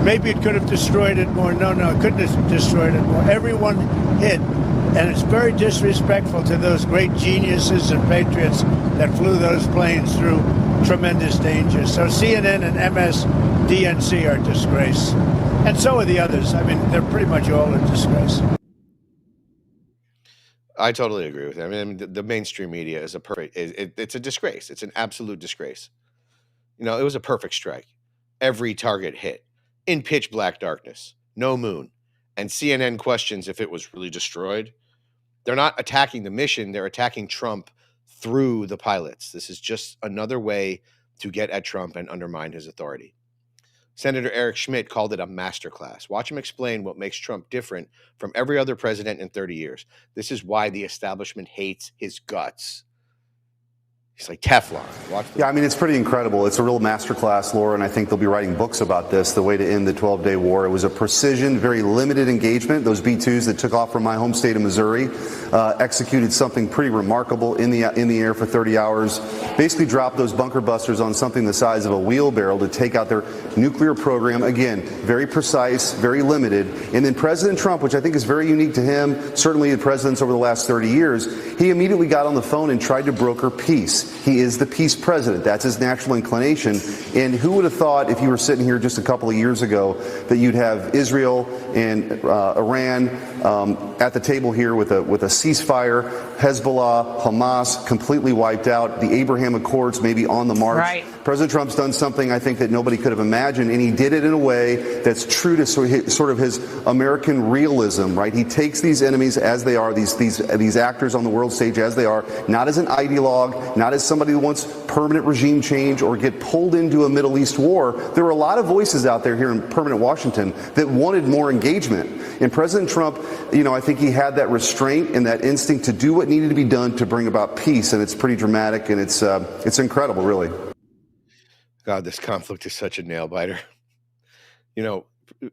maybe it could have destroyed it more. No, it couldn't have destroyed it more. Everyone hit. And it's very disrespectful to those great geniuses and patriots that flew those planes through tremendous danger. So CNN and MSNBC are a disgrace. And so are the others. I mean, they're pretty much all a disgrace. I totally agree with him. I mean, the mainstream media is it's a disgrace. It's an absolute disgrace. You know, it was a perfect strike. Every target hit in pitch black darkness, no moon. And CNN questions if it was really destroyed. They're not attacking the mission. They're attacking Trump through the pilots. This is just another way to get at Trump and undermine his authority. Senator Eric Schmidt called it a masterclass. Watch him explain what makes Trump different from every other president in 30 years. This is why the establishment hates his guts. He's like Teflon. Yeah, I mean, it's pretty incredible. It's a real masterclass, Laura, and I think they'll be writing books about this, the way to end the 12-day war. It was a precision, very limited engagement. Those B-2s that took off from my home state of Missouri executed something pretty remarkable in the air for 30 hours, basically dropped those bunker busters on something the size of a wheelbarrow to take out their nuclear program. Again, very precise, very limited. And then President Trump, which I think is very unique to him, certainly the presidents over the last 30 years, he immediately got on the phone and tried to broker peace. He is the peace president. That's his natural inclination. And who would have thought, if you were sitting here just a couple of years ago, that you'd have Israel and Iran at the table here with a ceasefire, Hezbollah, Hamas completely wiped out, the Abraham Accords maybe on the march. Right. President Trump's done something I think that nobody could have imagined, and he did it in a way that's true to sort of his American realism, right? He takes these enemies as they are, these actors on the world stage as they are, not as an ideologue, not as somebody who wants permanent regime change or get pulled into a Middle East war. There were a lot of voices out there here in permanent Washington that wanted more engagement. And President Trump, you know, I think he had that restraint and that instinct to do what needed to be done to bring about peace, and it's pretty dramatic, and it's incredible, really. God, this conflict is such a nail biter. You know,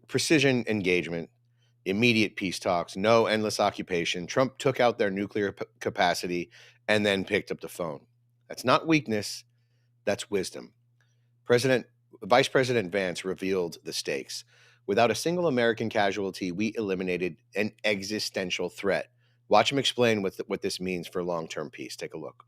precision engagement. immediate peace talks, no endless occupation. Trump took out their nuclear capacity and then picked up the phone. That's not weakness, that's wisdom. Vice President Vance revealed the stakes. Without a single American casualty, we eliminated an existential threat. Watch him explain what this means for long-term peace. Take a look.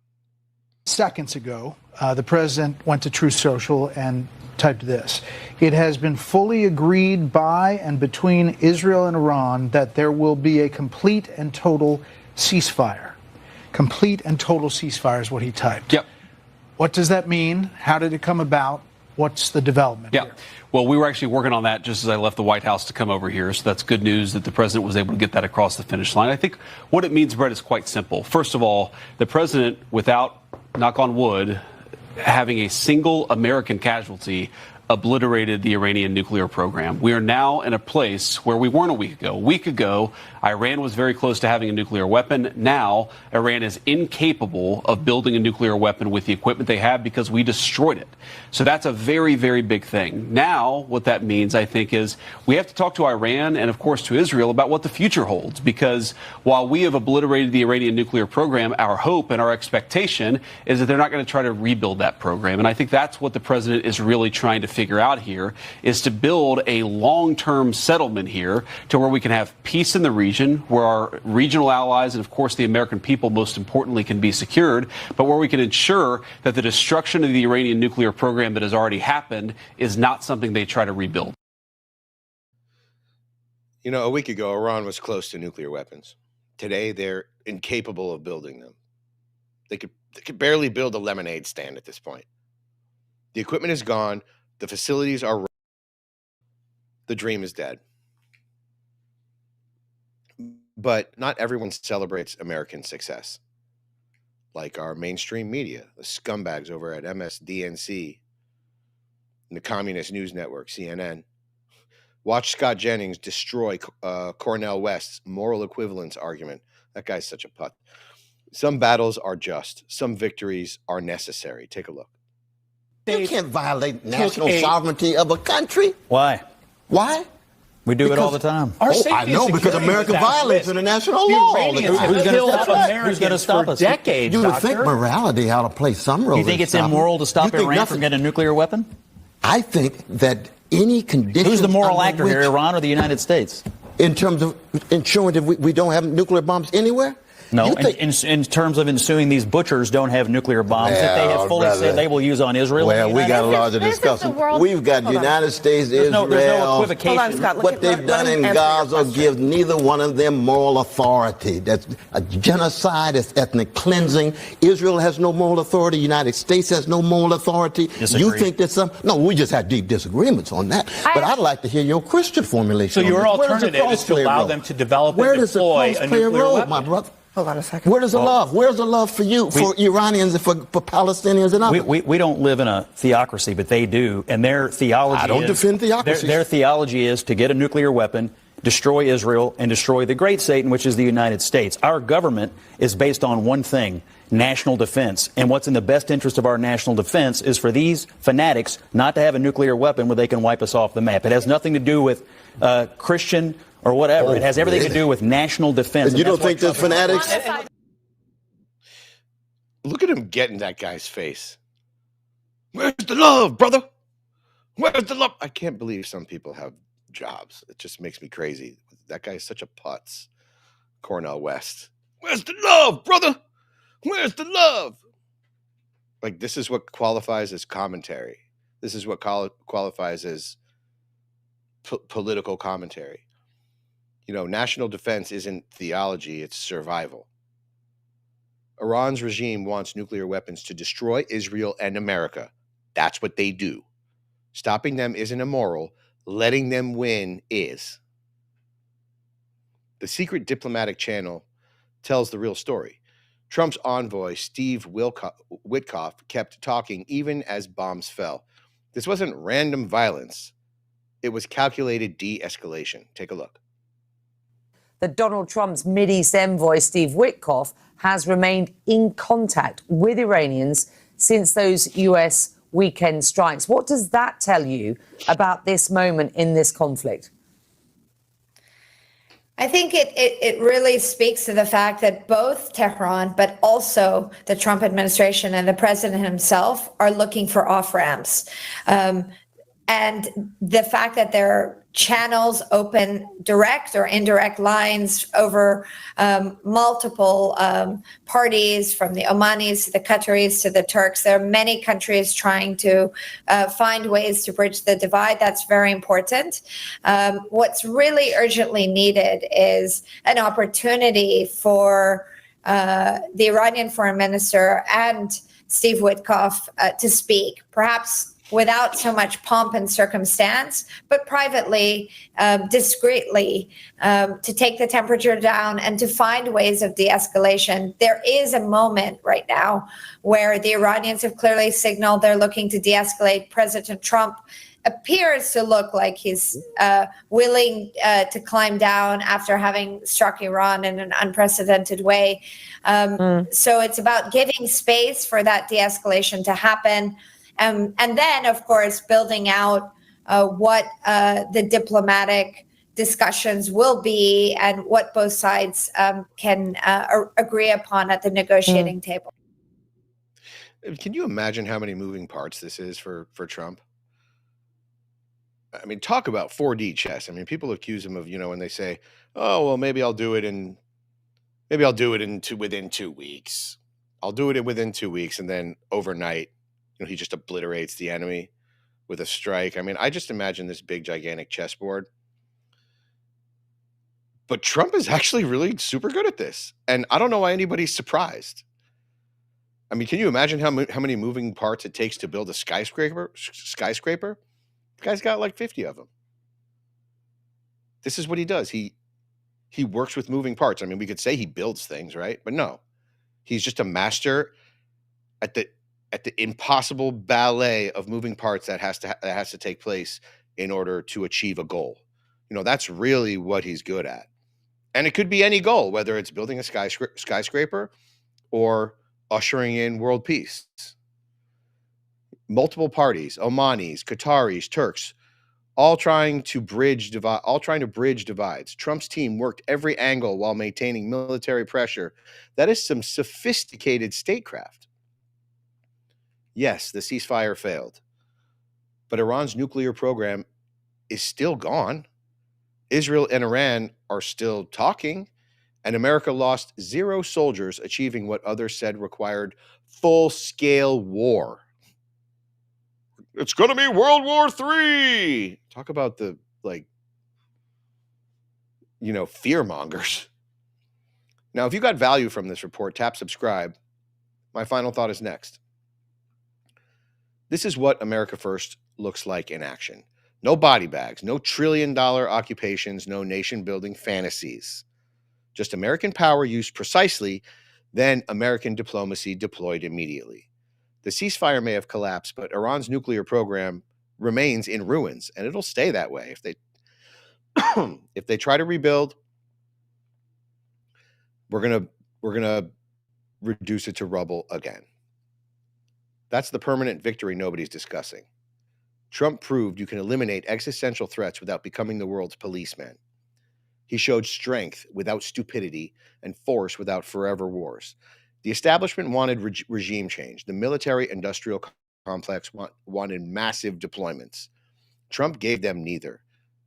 Seconds ago, the president went to Truth Social and typed this. It has been fully agreed by and between Israel and Iran that there will be a complete and total ceasefire. Complete and total ceasefire is what he typed. Yep. What does that mean? How did it come about? What's the development here? Well, we were actually working on that just as I left the White House to come over here. So that's good news that the president was able to get that across the finish line. I think what it means, Brett, is quite simple. First of all, the president, without, knock on wood, having a single American casualty, obliterated the Iranian nuclear program. We are now in a place where we weren't a week ago. A week ago, Iran was very close to having a nuclear weapon. Now, Iran is incapable of building a nuclear weapon with the equipment they have because we destroyed it. So that's a very, very big thing. Now, what that means, I think, is we have to talk to Iran and, of course, to Israel about what the future holds. Because while we have obliterated the Iranian nuclear program, our hope and our expectation is that they're not going to try to rebuild that program. And I think that's what the president is really trying to figure out here, is to build a long-term settlement here to where we can have peace in the region, where our regional allies and, of course, the American people, most importantly, can be secured, but where we can ensure that the destruction of the Iranian nuclear program that has already happened is not something they try to rebuild. You know, a week ago, Iran was close to nuclear weapons. Today, they're incapable of building them. They could barely build a lemonade stand at this point. The equipment is gone. The facilities are. The dream is dead. But not everyone celebrates American success. Like our mainstream media, the scumbags over at MSNBC, and the Communist News Network, CNN. Watch Scott Jennings destroy Cornel West's moral equivalence argument. That guy's such a putt. Some battles are just. Some victories are necessary. Take a look. You can't violate national sovereignty of a country. Why? Why? We do it all the time. I know, because America violates international law. Who's going to stop us? Decades, you would think morality ought to play some role. You think it's immoral to stop Iran from getting a nuclear weapon? I think that any condition. Who's the moral actor here, Iran or the United States? In terms of ensuring that we don't have nuclear bombs anywhere? No, in terms of ensuing these butchers don't have nuclear bombs that they have fully said they will use on Israel. Well, we got a larger discussion. We've got United States, Israel. There's no equivocation. What they've done in Gaza gives neither one of them moral authority. That's a genocide. It's ethnic cleansing. Israel has no moral authority. United States has no moral authority. Disagree. You think that some? No, we just have deep disagreements on that. But I'd like to hear your Christian formulation. So your alternative is to allow them to develop and deploy a nuclear weapon, my brother? Hold on a second. Where does the love? Where's the love for you, for Iranians, and for Palestinians and others? We don't live in a theocracy, but they do. And their theology I don't defend theocracy. Their theology is to get a nuclear weapon, destroy Israel, and destroy the great Satan, which is the United States. Our government is based on one thing, national defense. And what's in the best interest of our national defense is for these fanatics not to have a nuclear weapon where they can wipe us off the map. It has nothing to do with Christian or whatever. It has everything to do with national defense. And you don't think they're fanatics? Look at him getting that guy's face. Where's the love, brother? Where's the love? I can't believe some people have jobs. It just makes me crazy. That guy is such a putz. Cornel West. Where's the love, brother? Where's the love? Like, this is what qualifies as commentary. This is what qualifies as political commentary. You know, national defense isn't theology, it's survival. Iran's regime wants nuclear weapons to destroy Israel and America. That's what they do. Stopping them isn't immoral. Letting them win is. The secret diplomatic channel tells the real story. Trump's envoy, Steve Witkoff, kept talking even as bombs fell. This wasn't random violence. It was calculated de-escalation. Take a look. That Donald Trump's Mideast envoy, Steve Witkoff, has remained in contact with Iranians since those U.S. weekend strikes. What does that tell you about this moment in this conflict? I think it really speaks to the fact that both Tehran, but also the Trump administration and the president himself are looking for off-ramps. And the fact that there are channels open, direct or indirect lines over multiple parties, from the Omanis to the Qataris to the Turks. There are many countries trying to find ways to bridge the divide. That's very important. What's really urgently needed is an opportunity for the Iranian foreign minister and Steve Witkoff to speak, perhaps without so much pomp and circumstance, but privately, discreetly, to take the temperature down and to find ways of de-escalation. There is a moment right now where the Iranians have clearly signaled they're looking to de-escalate. President Trump appears to look like he's willing to climb down after having struck Iran in an unprecedented way. So it's about giving space for that de-escalation to happen. And then, of course, building out what the diplomatic discussions will be and what both sides can agree upon at the negotiating table. Can you imagine how many moving parts this is for Trump? I mean, talk about 4D chess. I mean, people accuse him of, when they say, "Oh, well, maybe I'll do it within 2 weeks. I'll do it within 2 weeks," and then overnight, he just obliterates the enemy with a strike. I mean, I just imagine this big, gigantic chessboard. But Trump is actually really super good at this. And I don't know why anybody's surprised. I mean, can you imagine how many moving parts it takes to build a skyscraper? The guy's got like 50 of them. This is what he does. He works with moving parts. I mean, we could say he builds things, right? But no. He's just a master at the impossible ballet of moving parts that has to take place in order to achieve a goal. That's really what he's good at. And it could be any goal, whether it's building a skyscraper or ushering in world peace. Multiple parties, Omanis, Qataris, Turks, all trying to bridge divides. Trump's team worked every angle while maintaining military pressure. That is some sophisticated statecraft. Yes, the ceasefire failed, but Iran's nuclear program is still gone. Israel and Iran are still talking, and America lost 0 soldiers, achieving what others said required full-scale war. It's going to be World War III. Talk about the, fear-mongers. Now, if you got value from this report, tap subscribe. My final thought is next. This is what America First looks like in action. No body bags, no trillion-dollar occupations, no nation-building fantasies. Just American power used precisely, then American diplomacy deployed immediately. The ceasefire may have collapsed, but Iran's nuclear program remains in ruins, and it'll stay that way. If they try to rebuild, we're gonna reduce it to rubble again. That's the permanent victory nobody's discussing. Trump proved you can eliminate existential threats without becoming the world's policeman. He showed strength without stupidity and force without forever wars. The establishment wanted regime change. The military-industrial complex wanted massive deployments. Trump gave them neither.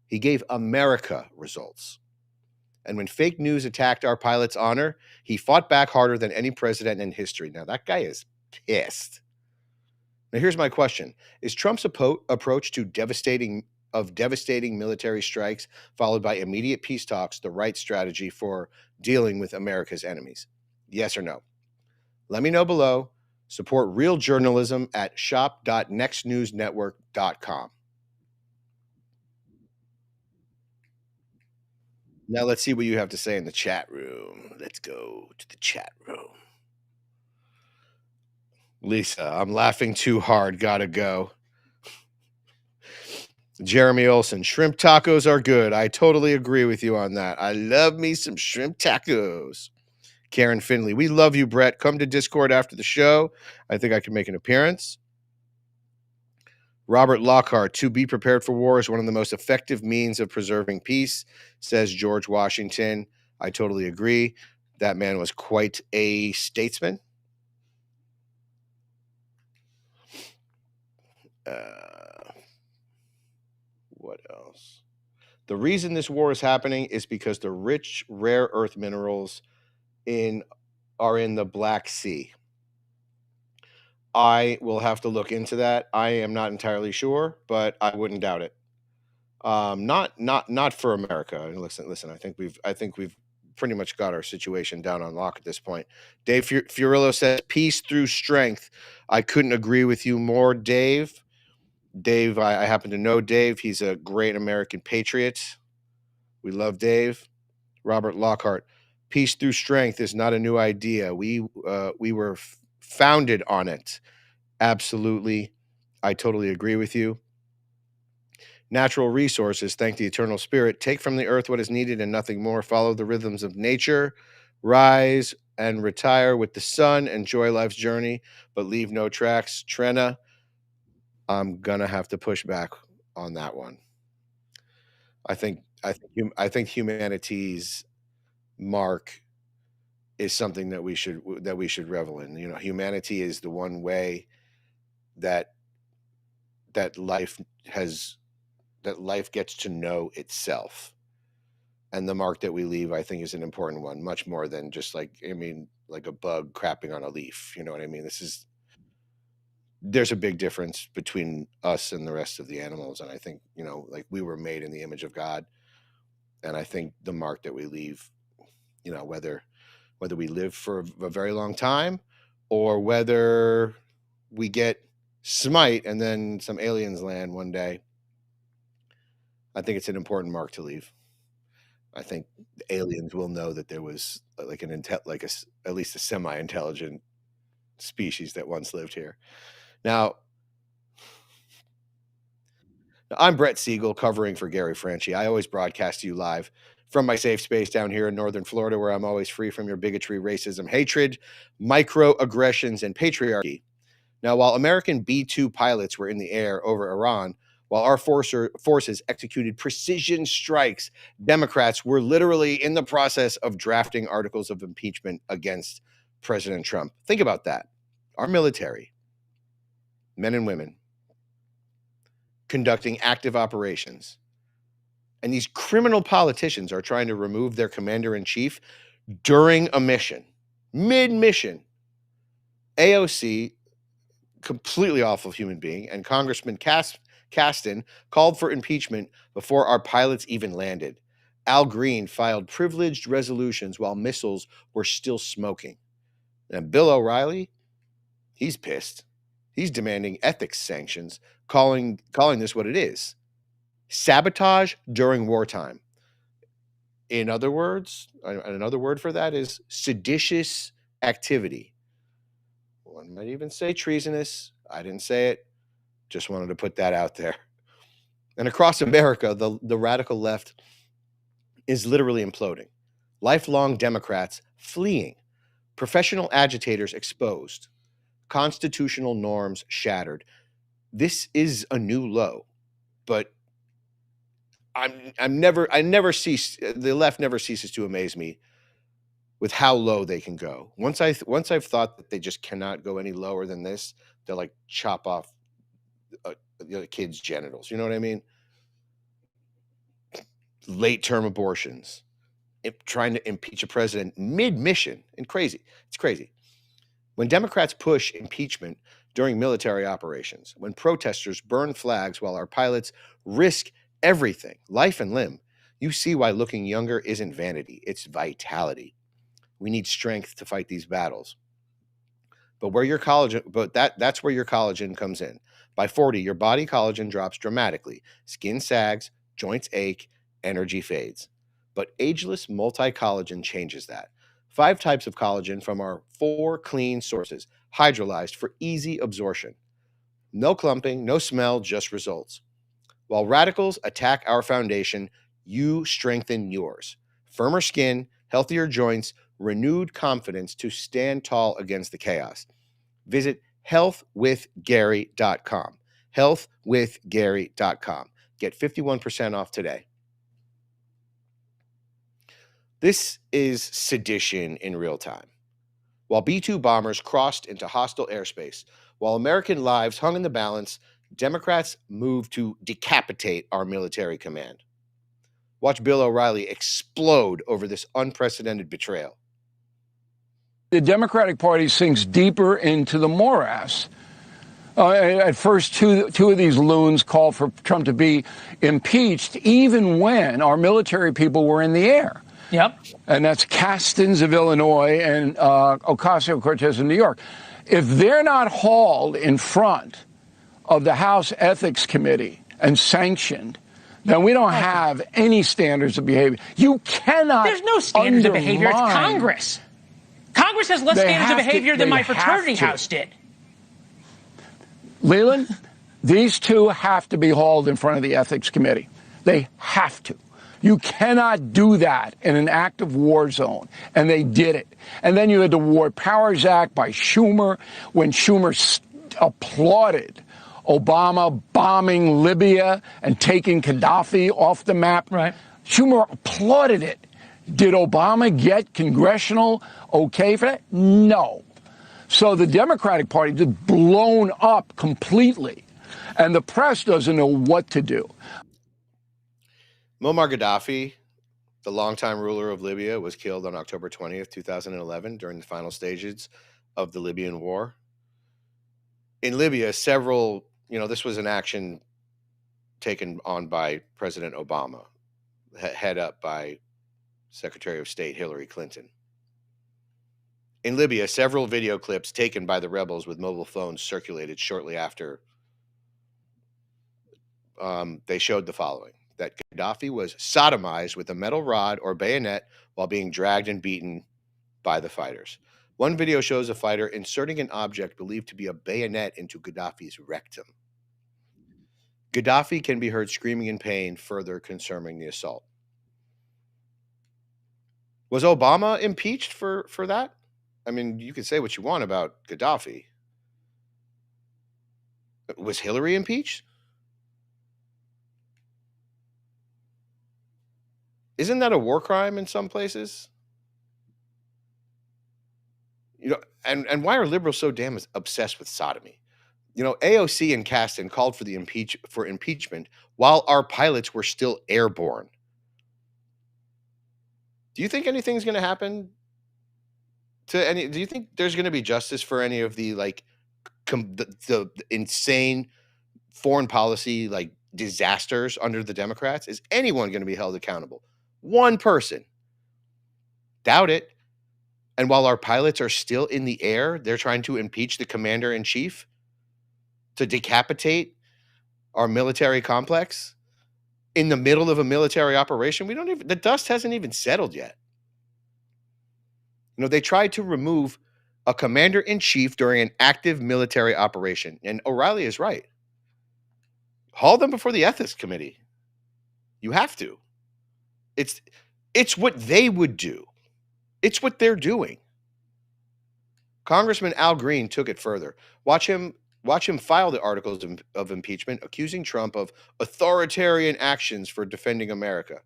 He gave America results. And when fake news attacked our pilot's honor, he fought back harder than any president in history. Now, that guy is pissed. Now, here's my question. Is Trump's approach to devastating military strikes followed by immediate peace talks the right strategy for dealing with America's enemies? Yes or no? Let me know below. Support real journalism at shop.nextnewsnetwork.com. Now let's see what you have to say in the chat room. Let's go to the chat room. Lisa, I'm laughing too hard. Gotta go. Jeremy Olson, shrimp tacos are good. I totally agree with you on that. I love me some shrimp tacos. Karen Finley, we love you, Brett. Come to Discord after the show. I think I can make an appearance. Robert Lockhart, to be prepared for war is one of the most effective means of preserving peace, says George Washington. I totally agree. That man was quite a statesman. What else? The reason this war is happening is because the rich, rare earth minerals are in the Black Sea. I will have to look into that. I am not entirely sure, but I wouldn't doubt it. Not for America. Listen. I think we've pretty much got our situation down on lock at this point. Dave Fiorillo says peace through strength. I couldn't agree with you more, Dave. Dave, I happen to know Dave. He's a great American patriot. We love Dave. Robert Lockhart, peace through strength is not a new idea. We were founded on it. Absolutely. I totally agree with you. Natural resources, thank the eternal spirit. Take from the earth what is needed and nothing more. Follow the rhythms of nature. Rise and retire with the sun. Enjoy life's journey, but leave no tracks. Trenna, I'm gonna have to push back on that one. I think humanity's mark is something that we should revel in. You know, humanity is the one way that life gets to know itself, and the mark that we leave, I think, is an important one, much more than just like a bug crapping on a leaf. You know what I mean? There's a big difference between us and the rest of the animals, and I think, like, we were made in the image of God, and I think the mark that we leave, whether we live for a very long time or whether we get smite and then some aliens land one day, I think it's an important mark to leave. I think the aliens will know that there was at least a semi-intelligent species that once lived here. Now, I'm Brett Siegel, covering for Gary Franchi. I always broadcast to you live from my safe space down here in northern Florida, where I'm always free from your bigotry, racism, hatred, microaggressions, and patriarchy. Now, while American B-2 pilots were in the air over Iran, while our forces executed precision strikes, Democrats were literally in the process of drafting articles of impeachment against President Trump. Think about that. Our military, men and women, conducting active operations, and these criminal politicians are trying to remove their commander-in-chief during a mission, mid-mission. AOC, completely awful human being, and Congressman Kasten called for impeachment before our pilots even landed. Al Green filed privileged resolutions while missiles were still smoking. And Bill O'Reilly, he's pissed. He's demanding ethics sanctions, calling this what it is: sabotage during wartime. In other words, another word for that is seditious activity. One might even say treasonous. I didn't say it. Just wanted to put that out there. And across America, the radical left is literally imploding. Lifelong Democrats fleeing. Professional agitators exposed. Constitutional norms shattered. This is a new low, but the left never ceases to amaze me with how low they can go. Once I've thought that they just cannot go any lower than this, they'll like chop off the other kid's genitals. You know what I mean? Late term abortions, trying to impeach a president mid-mission, and crazy. It's crazy. When Democrats push impeachment during military operations, when protesters burn flags while our pilots risk everything, life and limb, you see why looking younger isn't vanity, it's vitality. We need strength to fight these battles. But that's where your collagen comes in. By 40, your body collagen drops dramatically. Skin sags, joints ache, energy fades. But ageless multi-collagen changes that. 5 types of collagen from our 4 clean sources, hydrolyzed for easy absorption. No clumping, no smell, just results. While radicals attack our foundation, you strengthen yours. Firmer skin, healthier joints, renewed confidence to stand tall against the chaos. Visit healthwithgary.com. healthwithgary.com. Get 51% off today. This is sedition in real time. While B-2 bombers crossed into hostile airspace, while American lives hung in the balance, Democrats moved to decapitate our military command. Watch Bill O'Reilly explode over this unprecedented betrayal. The Democratic Party sinks deeper into the morass. At first, two of these loons called for Trump to be impeached, even when our military people were in the air. Yep. And that's Castens of Illinois and Ocasio-Cortez in New York. If they're not hauled in front of the House Ethics Committee and sanctioned, then we don't have any standards of behavior. You cannot. There's no standards of behavior. It's Congress. Congress has less standards of behavior than my fraternity house did. Leland, these two have to be hauled in front of the Ethics Committee. They have to. You cannot do that in an active war zone. And they did it. And then you had the War Powers Act by Schumer, when Schumer applauded Obama bombing Libya and taking Gaddafi off the map. Right. Schumer applauded it. Did Obama get congressional okay for that? No. So the Democratic Party just blown up completely. And the press doesn't know what to do. Muammar Gaddafi, the longtime ruler of Libya, was killed on October 20th, 2011, during the final stages of the Libyan war. In Libya, this was an action taken on by President Obama, head up by Secretary of State Hillary Clinton. In Libya, several video clips taken by the rebels with mobile phones circulated shortly after. They showed the following: that Gaddafi was sodomized with a metal rod or bayonet while being dragged and beaten by the fighters. One video shows a fighter inserting an object believed to be a bayonet into Gaddafi's rectum. Gaddafi can be heard screaming in pain, further confirming the assault. Was Obama impeached for that? I mean, you could say what you want about Gaddafi. Was Hillary impeached? Isn't that a war crime in some places? And why are liberals so damn obsessed with sodomy? AOC and Kasten called for impeachment while our pilots were still airborne. Do you think anything's going to happen to any? Do you think there's going to be justice for any of the the insane foreign policy disasters under the Democrats? Is anyone going to be held accountable? One person. Doubt it. And while our pilots are still in the air, they're trying to impeach the commander-in-chief to decapitate our military complex in the middle of a military operation. The dust hasn't even settled yet. They tried to remove a commander-in-chief during an active military operation. And O'Reilly is right. Haul them before the Ethics Committee. You have to. It's what they would do. It's what they're doing. Congressman Al Green took it further. Watch him file the articles of impeachment accusing Trump of authoritarian actions for defending America.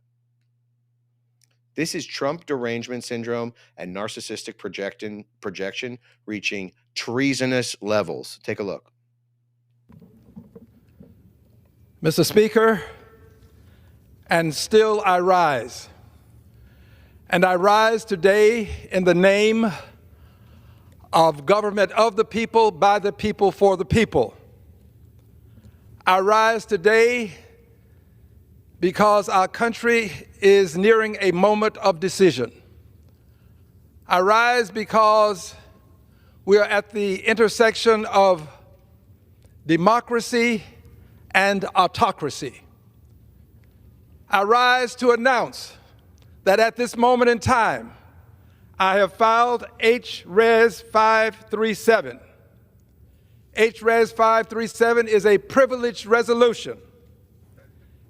This is Trump derangement syndrome and narcissistic projection reaching treasonous levels. Take a look. Mr. Speaker, and still I rise. And I rise today in the name of government of the people, by the people, for the people. I rise today because our country is nearing a moment of decision. I rise because we are at the intersection of democracy and autocracy. I rise to announce that at this moment in time, I have filed HRES 537. HRES 537 is a privileged resolution.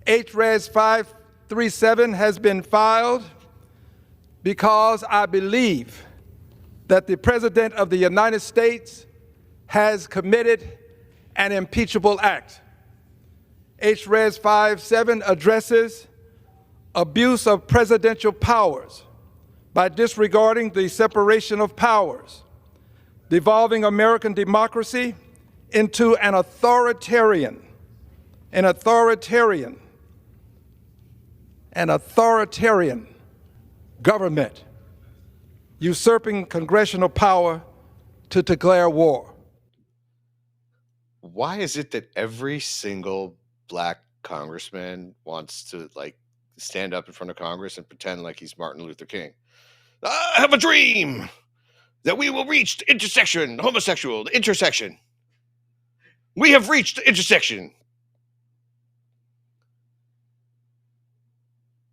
HRES 537 has been filed because I believe that the President of the United States has committed an impeachable act. Res. 5.7 addresses abuse of presidential powers by disregarding the separation of powers, devolving American democracy into an authoritarian government, usurping congressional power to declare war. Why is it that every single black congressman wants to like stand up in front of Congress and pretend like he's Martin Luther King? I have a dream that we will reach the intersection, homosexual, the intersection. We have reached the intersection.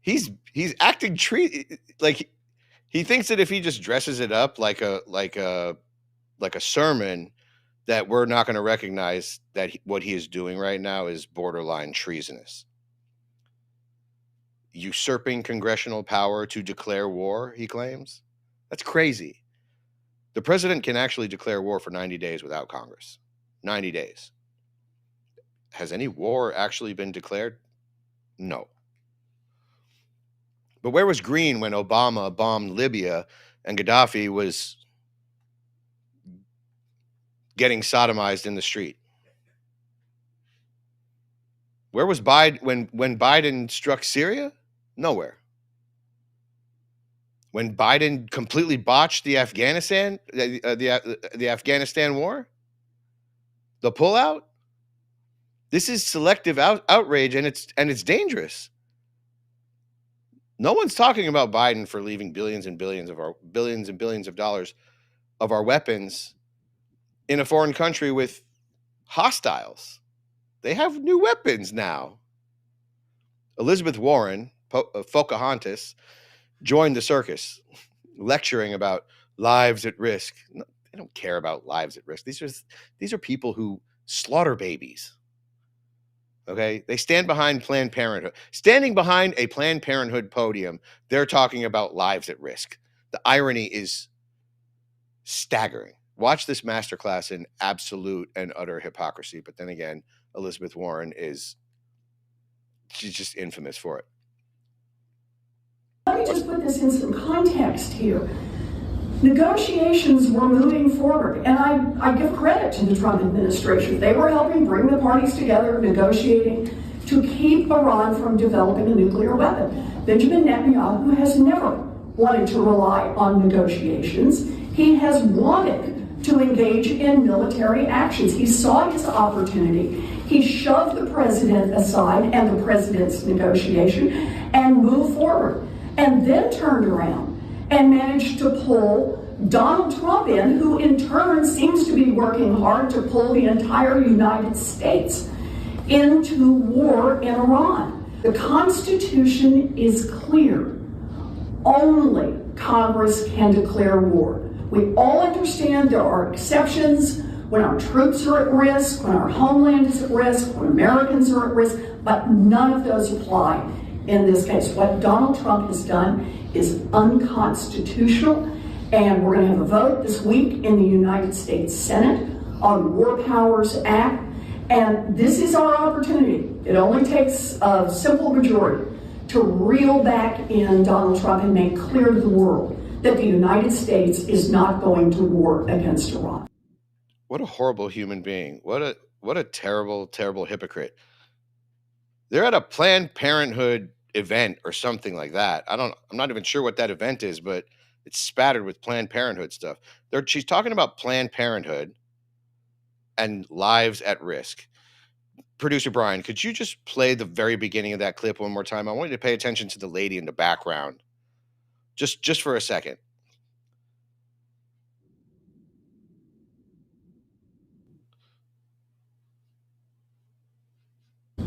He's acting like he thinks that if he just dresses it up like a sermon, that we're not going to recognize that what he is doing right now is borderline treasonous. Usurping congressional power to declare war, he claims. That's crazy. The president can actually declare war for 90 days without Congress. 90 days. Has any war actually been declared? No. But where was Green when Obama bombed Libya and Gaddafi was getting sodomized in the street? Where was Biden when Biden struck Syria? Nowhere. When Biden completely botched the Afghanistan war, the pullout. This is selective outrage, and it's dangerous. No one's talking about Biden for leaving billions and billions of dollars of our weapons in a foreign country with hostiles. They have new weapons now. Elizabeth Warren, Pocahontas, joined the circus, lecturing about lives at risk. No, they don't care about lives at risk. These are people who slaughter babies. Okay, they stand behind Planned Parenthood. Standing behind a Planned Parenthood podium, they're talking about lives at risk. The irony is staggering. Watch this masterclass in absolute and utter hypocrisy. But then again, Elizabeth Warren she's just infamous for it. Let me just put this in some context here. Negotiations were moving forward, and I give credit to the Trump administration. They were helping bring the parties together, negotiating to keep Iran from developing a nuclear weapon. Benjamin Netanyahu has never wanted to rely on negotiations. He has wanted to engage in military actions. He saw his opportunity. He shoved the president aside and the president's negotiation and moved forward, and then turned around and managed to pull Donald Trump in, who in turn seems to be working hard to pull the entire United States into war in Iran. The Constitution is clear. Only Congress can declare war. We all understand there are exceptions when our troops are at risk, when our homeland is at risk, when Americans are at risk, but none of those apply in this case. What Donald Trump has done is unconstitutional, and we're going to have a vote this week in the United States Senate on War Powers Act, and this is our opportunity. It only takes a simple majority to reel back in Donald Trump and make clear to the world that the United States is not going to war against Iran. What a horrible human being. What a terrible, terrible hypocrite. They're at a Planned Parenthood event or something like that. I'm not even sure what that event is, but it's spattered with Planned Parenthood stuff. She's talking about Planned Parenthood and lives at risk. Producer Brian, could you just play the very beginning of that clip one more time? I want you to pay attention to the lady in the background. Just for a second.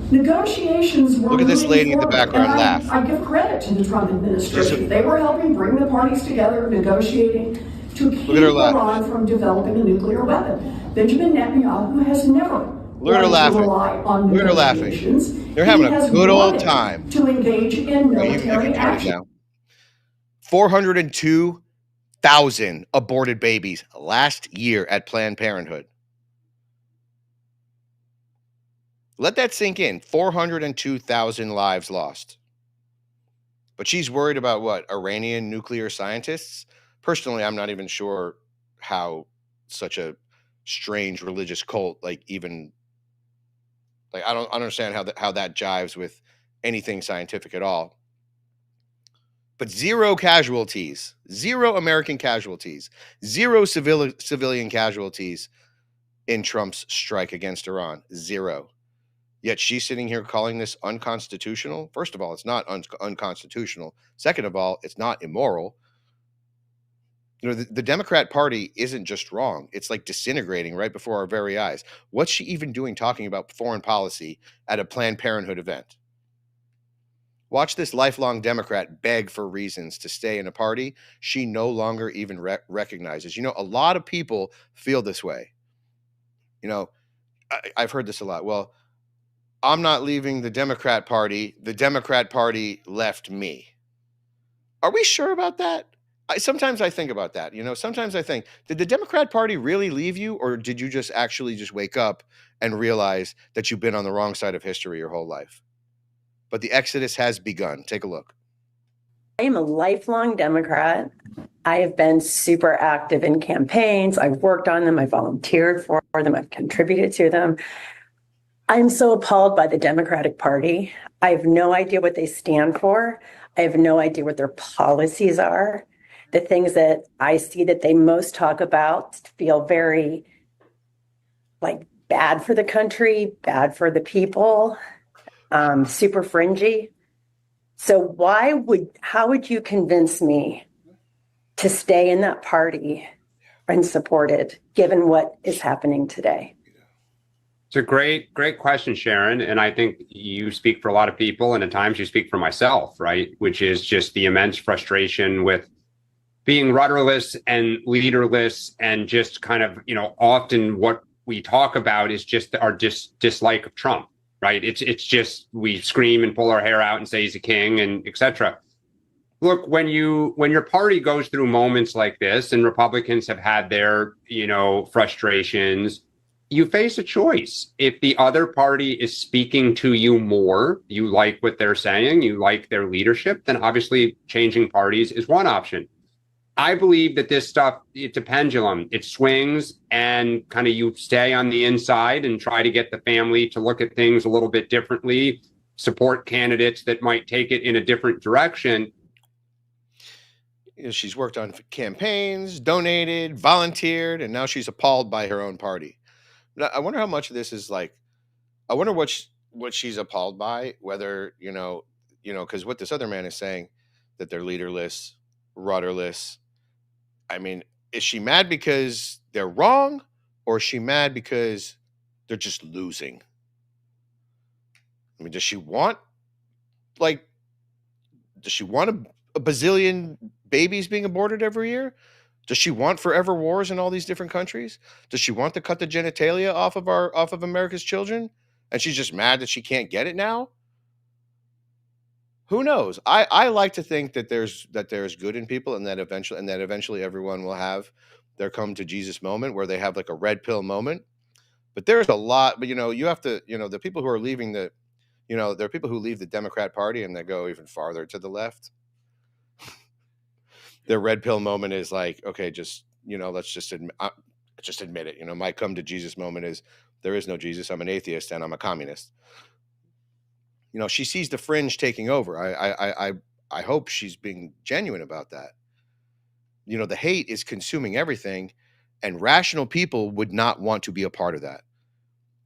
Negotiations were Look at this lady in the forward, background laugh. I give credit to the Trump administration. They were helping bring the parties together, negotiating to keep Iran from developing a nuclear weapon. Benjamin Netanyahu has never Look at her laughing. Look at her laughing. They're having a good old time. To engage in military action. 402,000 aborted babies last year at Planned Parenthood. Let that sink in. 402,000 lives lost. But she's worried about what? Iranian nuclear scientists? Personally, I'm not even sure how such a strange religious cult, I don't understand how that jives with anything scientific at all. But zero casualties, zero American casualties, zero civilian casualties in Trump's strike against Iran. Zero. Yet she's sitting here calling this unconstitutional. First of all, it's not unconstitutional. Second of all, it's not immoral. You know, the Democrat Party isn't just wrong. It's like disintegrating right before our very eyes. What's she even doing talking about foreign policy at a Planned Parenthood event? Watch this lifelong Democrat beg for reasons to stay in a party she no longer even recognizes. You know, a lot of people feel this way. You know, I've heard this a lot. Well, I'm not leaving the Democrat Party. The Democrat Party left me. Are we sure about that? Sometimes I think about that. You know, sometimes I think, did the Democrat Party really leave you, or did you just actually just wake up and realize that you've been on the wrong side of history your whole life? But the exodus has begun. Take a look. I am a lifelong Democrat. I have been super active in campaigns. I've worked on them. I volunteered for them. I've contributed to them. I'm so appalled by the Democratic Party. I have no idea what they stand for. I have no idea what their policies are. The things that I see that they most talk about feel very bad for the country, bad for the people, super fringy. So how would you convince me to stay in that party and support it, given what is happening today? It's a great question, Sharon. And I think you speak for a lot of people, and at times you speak for myself, right? Which is just the immense frustration with being rudderless and leaderless, and just kind of, often what we talk about is just our dislike of Trump, right? It's just, we scream and pull our hair out and say he's a king and etc. Look, when your party goes through moments like this, and Republicans have had their, frustrations, you face a choice. If the other party is speaking to you more, you like what they're saying, you like their leadership, then obviously changing parties is one option. I believe that this stuff, it's a pendulum. It swings, and kind of you stay on the inside and try to get the family to look at things a little bit differently, support candidates that might take it in a different direction. She's worked on campaigns, donated, volunteered, and now she's appalled by her own party. I wonder how much of this is I wonder what she's appalled by, whether, because what this other man is saying, that they're leaderless, rudderless. I mean, is she mad because they're wrong, or is she mad because they're just losing? I mean, does she want a bazillion babies being aborted every year? Does she want forever wars in all these different countries? Does she want to cut the genitalia off of America's children? And she's just mad that she can't get it now? Who knows? I like to think that there's good in people, and that eventually everyone will have their come to Jesus moment, where they have like a red pill moment. But there's a lot, but you have to, the people who are leaving there are people who leave the Democrat Party and they go even farther to the left. Their red pill moment is like, okay, just, let's just admit it. My come to Jesus moment is, there is no Jesus. I'm an atheist and I'm a communist. She sees the fringe taking over. I hope she's being genuine about that. The hate is consuming everything, and rational people would not want to be a part of that.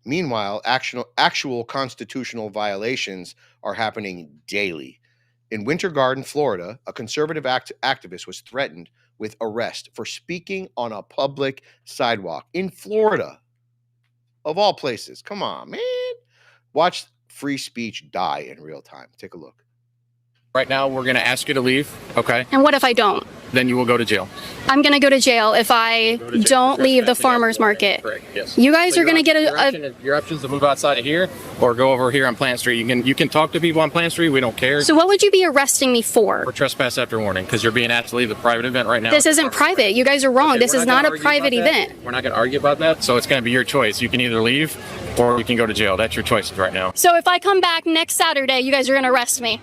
Meanwhile, actual constitutional violations are happening daily. In Winter Garden, Florida, a conservative activist was threatened with arrest for speaking on a public sidewalk in Florida, of all places. Come on, man. Watch free speech die in real time. Take a look. Right now, we're going to ask you to leave, okay? And what if I don't? Then you will go to jail. I'm going to go to jail if I don't leave the farmer's market. Correct, yes. You guys So are going to get your options to move outside of here or go over here on Plant Street. You can talk to people on Plant Street. We don't care. So what would you be arresting me for? For trespass after warning, because you're being asked to leave the private event right now. This isn't private. You guys are wrong. This is not a private event. We're not going to argue about that. So it's going to be your choice. You can either leave or you can go to jail. That's your choice right now. So if I come back next Saturday, you guys are going to arrest me?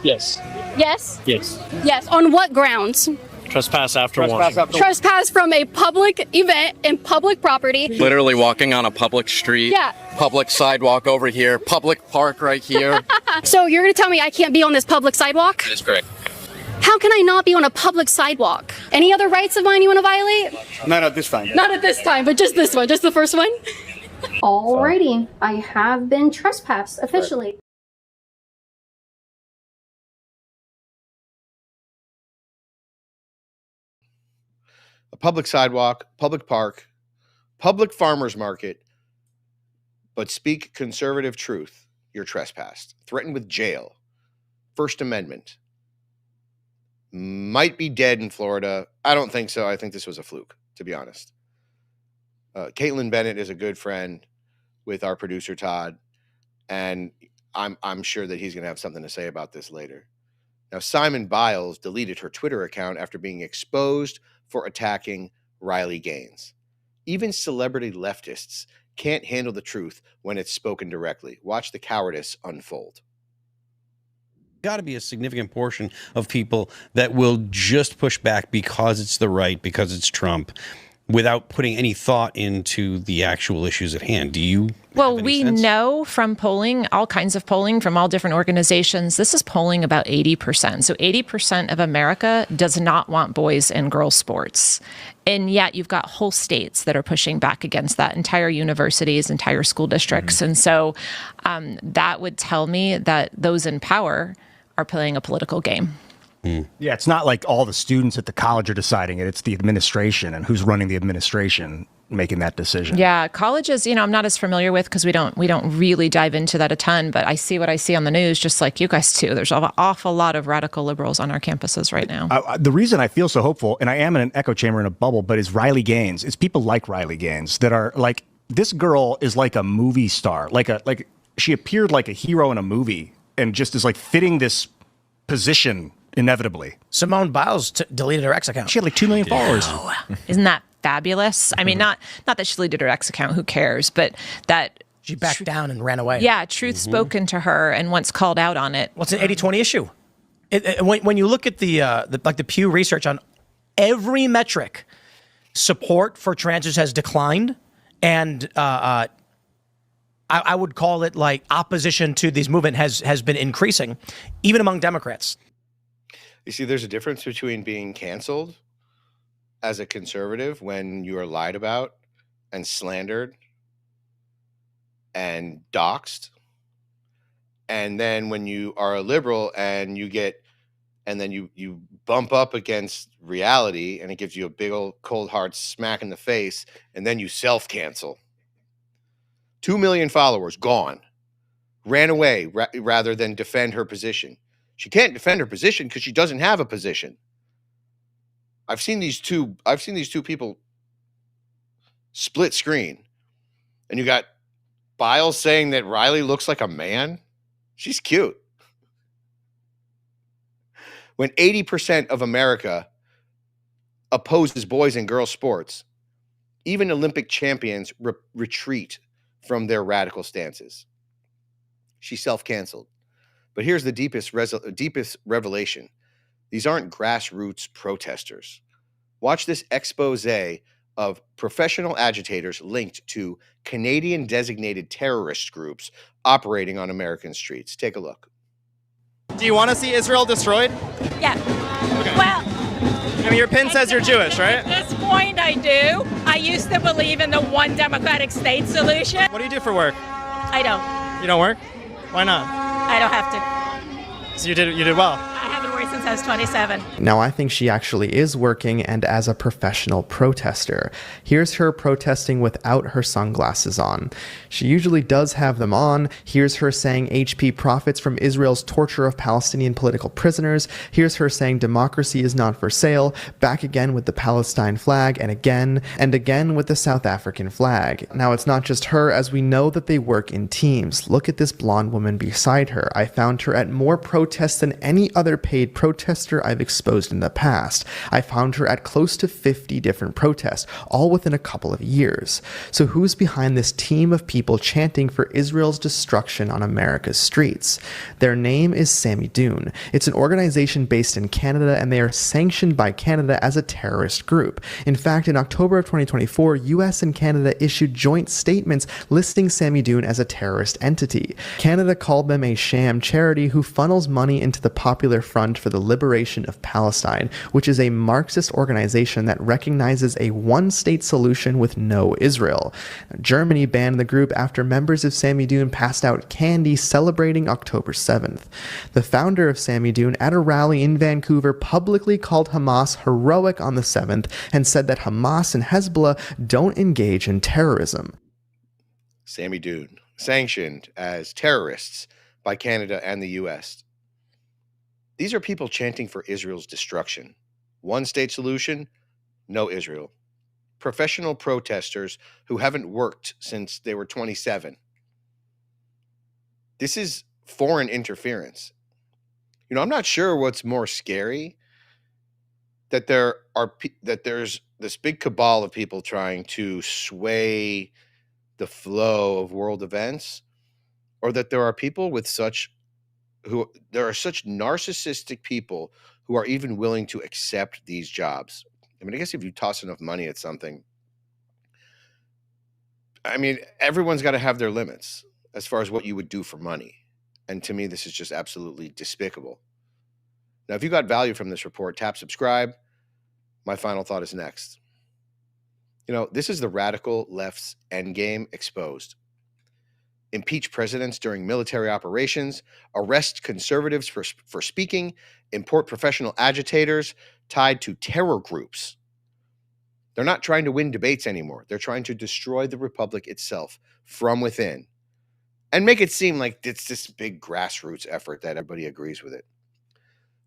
Yes. Yes? Yes. Yes. On what grounds? Trespass after warning. Trespass from a public event in public property. Literally walking on a public street. Yeah. Public sidewalk over here. Public park right here. So you're going to tell me I can't be on this public sidewalk? That is correct. How can I not be on a public sidewalk? Any other rights of mine you want to violate? Not at this time. Not at this time, but just this one, just the first one. Alrighty, I have been trespassed officially. A public sidewalk, public park, public farmer's market, but speak conservative truth, you're trespassed. Threatened with jail. First Amendment. Might be dead in Florida. I don't think so. I think this was a fluke, to be honest. Caitlin Bennett is a good friend with our producer, Todd, and I'm sure that he's going to have something to say about this later. Now, Simon Biles deleted her Twitter account after being exposed for attacking Riley Gaines. Even celebrity leftists can't handle the truth when it's spoken directly. Watch the cowardice unfold. Got to be a significant portion of people that will just push back because it's the right, because it's Trump, without putting any thought into the actual issues at hand. Do you? Well, we know from polling, all kinds of polling from all different organizations, this is polling about 80%. So 80% of America does not want boys and girls sports. And yet you've got whole states that are pushing back against that, entire universities, entire school districts. And so that would tell me that those in power are playing a political game. Yeah, it's not like all the students at the college are deciding it. It's the administration and who's running the administration making that decision. Yeah, colleges, I'm not as familiar with because we don't really dive into that a ton, but I see what I see on the news, just like you guys too. There's an awful lot of radical liberals on our campuses right now. The reason I feel so hopeful, and I am in an echo chamber in a bubble, but is Riley Gaines. It's people like Riley Gaines that are like, this girl is like a movie star, like she appeared like a hero in a movie and just is like fitting this position inevitably. Simone Biles deleted her X account. She had like 2 million followers. Isn't that fabulous? I mean, not that she deleted her X account, who cares, but that she backed down and ran away. Yeah, truth spoken to her and once called out on it. Well, it's an 80-20 issue. When you look at the Pew research on every metric, support for transgender has declined, and I would call it like opposition to these movement has been increasing, even among Democrats. You see, there's a difference between being canceled as a conservative when you are lied about and slandered and doxxed, and then when you are a liberal and then you bump up against reality and it gives you a big old cold hard smack in the face, and then you self-cancel. 2 million followers gone, ran away rather than defend her position. She can't defend her position because she doesn't have a position. I've seen these two people split screen, and you got Biles saying that Riley looks like a man. She's cute. When 80% of America opposes boys and girls sports, even Olympic champions retreat from their radical stances. She self-canceled. But here's the deepest revelation. These aren't grassroots protesters. Watch this expose of professional agitators linked to Canadian-designated terrorist groups operating on American streets. Take a look. Do you want to see Israel destroyed? Yeah. Okay. Well, I mean, your pin says you're Jewish, right? At this point, I do. I used to believe in the one democratic state solution. What do you do for work? I don't. You don't work? Why not? I don't have to. So you did well. I haven't worked license has 27. Now, I think she actually is working and as a professional protester. Here's her protesting without her sunglasses on. She usually does have them on. Here's her saying HP profits from Israel's torture of Palestinian political prisoners. Here's her saying democracy is not for sale. Back again with the Palestine flag, and again with the South African flag. Now, it's not just her, as we know that they work in teams. Look at this blonde woman beside her. I found her at more protests than any other paid protester I've exposed in the past. I found her at close to 50 different protests, all within a couple of years. So who's behind this team of people chanting for Israel's destruction on America's streets? Their name is Sammy Dune. It's an organization based in Canada, and they are sanctioned by Canada as a terrorist group. In fact, in October of 2024, US and Canada issued joint statements listing Sammy Dune as a terrorist entity. Canada called them a sham charity who funnels money into the Popular Front for the Liberation of Palestine, which is a Marxist organization that recognizes a one-state solution with no Israel. Germany banned the group after members of Sammy Dune passed out candy celebrating October 7th. The founder of Sammy Dune at a rally in Vancouver publicly called Hamas heroic on the 7th and said that Hamas and Hezbollah don't engage in terrorism. Sammy Dune, sanctioned as terrorists by Canada and the US. These are people chanting for Israel's destruction. One state solution, no Israel. Professional protesters who haven't worked since they were 27. This is foreign interference. You know, I'm not sure what's more scary, that there's this big cabal of people trying to sway the flow of world events, or that there are people with such narcissistic people who are even willing to accept these jobs. I mean, I guess if you toss enough money at something, I mean, everyone's got to have their limits as far as what you would do for money. And to me, this is just absolutely despicable. Now, if you got value from this report, tap subscribe. My final thought is next. You know, this is the radical left's endgame exposed. Impeach presidents during military operations, arrest conservatives for speaking, import professional agitators tied to terror groups. They're not trying to win debates anymore. They're trying to destroy the republic itself from within and make it seem like it's this big grassroots effort that everybody agrees with it.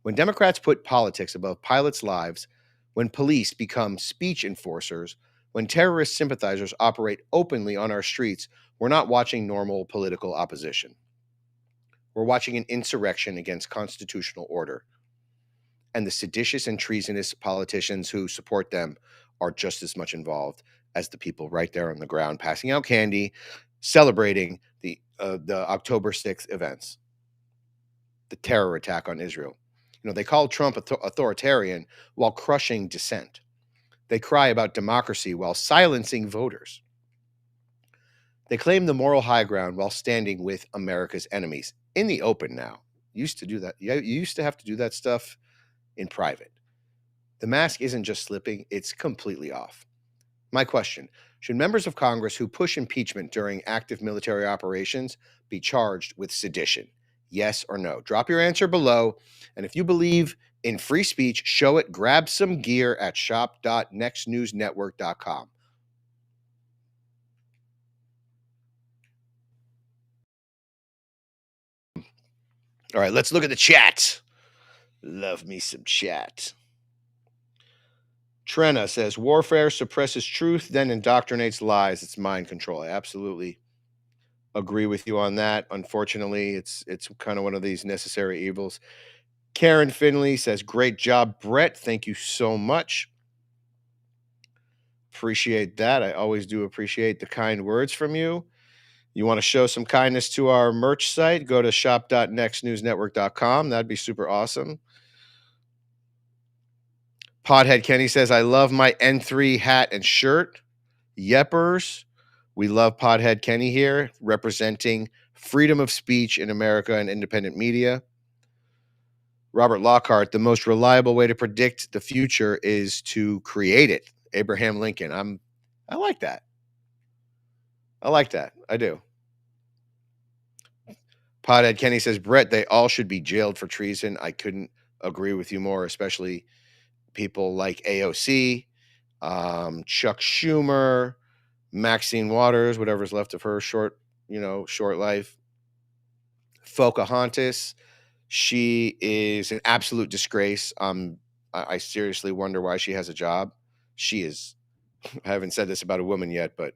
When Democrats put politics above pilots' lives, when police become speech enforcers, when terrorist sympathizers operate openly on our streets, we're not watching normal political opposition. We're watching an insurrection against constitutional order. And the seditious and treasonous politicians who support them are just as much involved as the people right there on the ground passing out candy, celebrating the October 6th events, the terror attack on Israel. You know, they call Trump authoritarian while crushing dissent. They cry about democracy while silencing voters. They claim the moral high ground while standing with America's enemies in the open now. You used to do that. You used to have to do that stuff in private. The mask isn't just slipping, it's completely off. My question, should members of Congress who push impeachment during active military operations be charged with sedition? Yes or no? Drop your answer below. And if you believe in free speech, show it. Grab some gear at shop.nextnewsnetwork.com. All right, let's look at the chat. Love me some chat. Trena says, warfare suppresses truth, then indoctrinates lies. It's mind control. I absolutely agree with you on that. Unfortunately, it's kind of one of these necessary evils. Karen Finley says, great job, Brett. Thank you so much. Appreciate that. I always do appreciate the kind words from you. You want to show some kindness to our merch site, go to shop.nextnewsnetwork.com. That'd be super awesome. Podhead Kenny says, I love my N3 hat and shirt. Yeppers. We love Podhead Kenny here, representing freedom of speech in America and independent media. Robert Lockhart, the most reliable way to predict the future is to create it. Abraham Lincoln. I like that. I like that. I do. Pothead Kenny says, Brett, they all should be jailed for treason. I couldn't agree with you more, especially people like AOC, Chuck Schumer, Maxine Waters, whatever's left of her short life. Pocahontas, she is an absolute disgrace. I seriously wonder why she has a job. She is, I haven't said this about a woman yet, but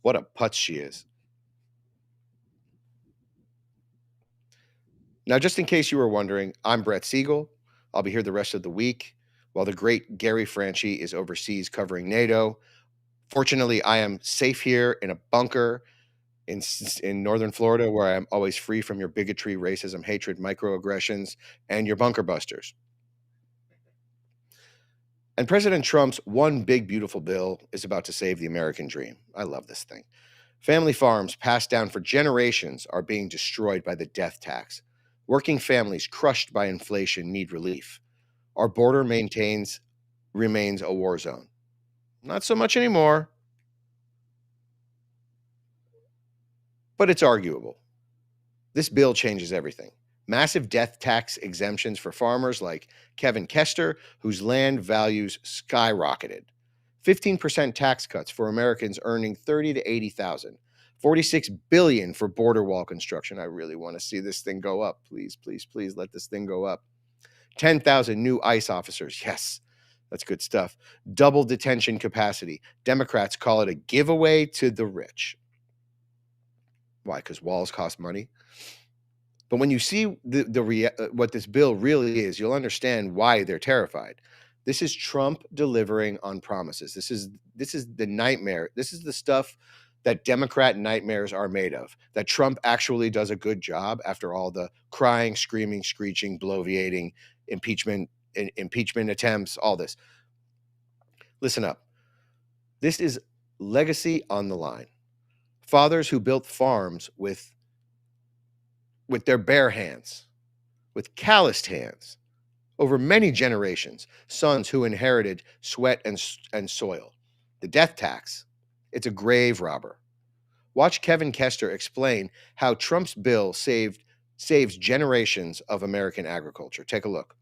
what a putz she is. Now, just in case you were wondering, I'm Brett Siegel. I'll be here the rest of the week while the great Gary Franchi is overseas covering NATO. Fortunately, I am safe here in a bunker in northern Florida, where I am always free from your bigotry, racism, hatred, microaggressions, and your bunker busters. And President Trump's one big, beautiful bill is about to save the American dream. I love this thing. Family farms passed down for generations are being destroyed by the death tax. Working families crushed by inflation need relief. Our border remains a war zone. Not so much anymore, but it's arguable. This bill changes everything. Massive death tax exemptions for farmers like Kevin Kester, whose land values skyrocketed. 15% tax cuts for Americans earning $30,000 to $80,000. $46 billion for border wall construction. I really want to see this thing go up. Please, please, please let this thing go up. 10,000 new ICE officers. Yes, that's good stuff. Double detention capacity. Democrats call it a giveaway to the rich. Why? Because walls cost money. But when you see what this bill really is, you'll understand why they're terrified. This is Trump delivering on promises. This is the nightmare. This is the stuff that Democrat nightmares are made of, that Trump actually does a good job after all the crying, screaming, screeching, bloviating, impeachment attempts, all this. Listen up. This is legacy on the line. Fathers who built farms with their bare hands, with calloused hands, over many generations, sons who inherited sweat and soil. The death tax, it's a grave robber. Watch Kevin Kester explain how Trump's bill saves generations of American agriculture. Take a look.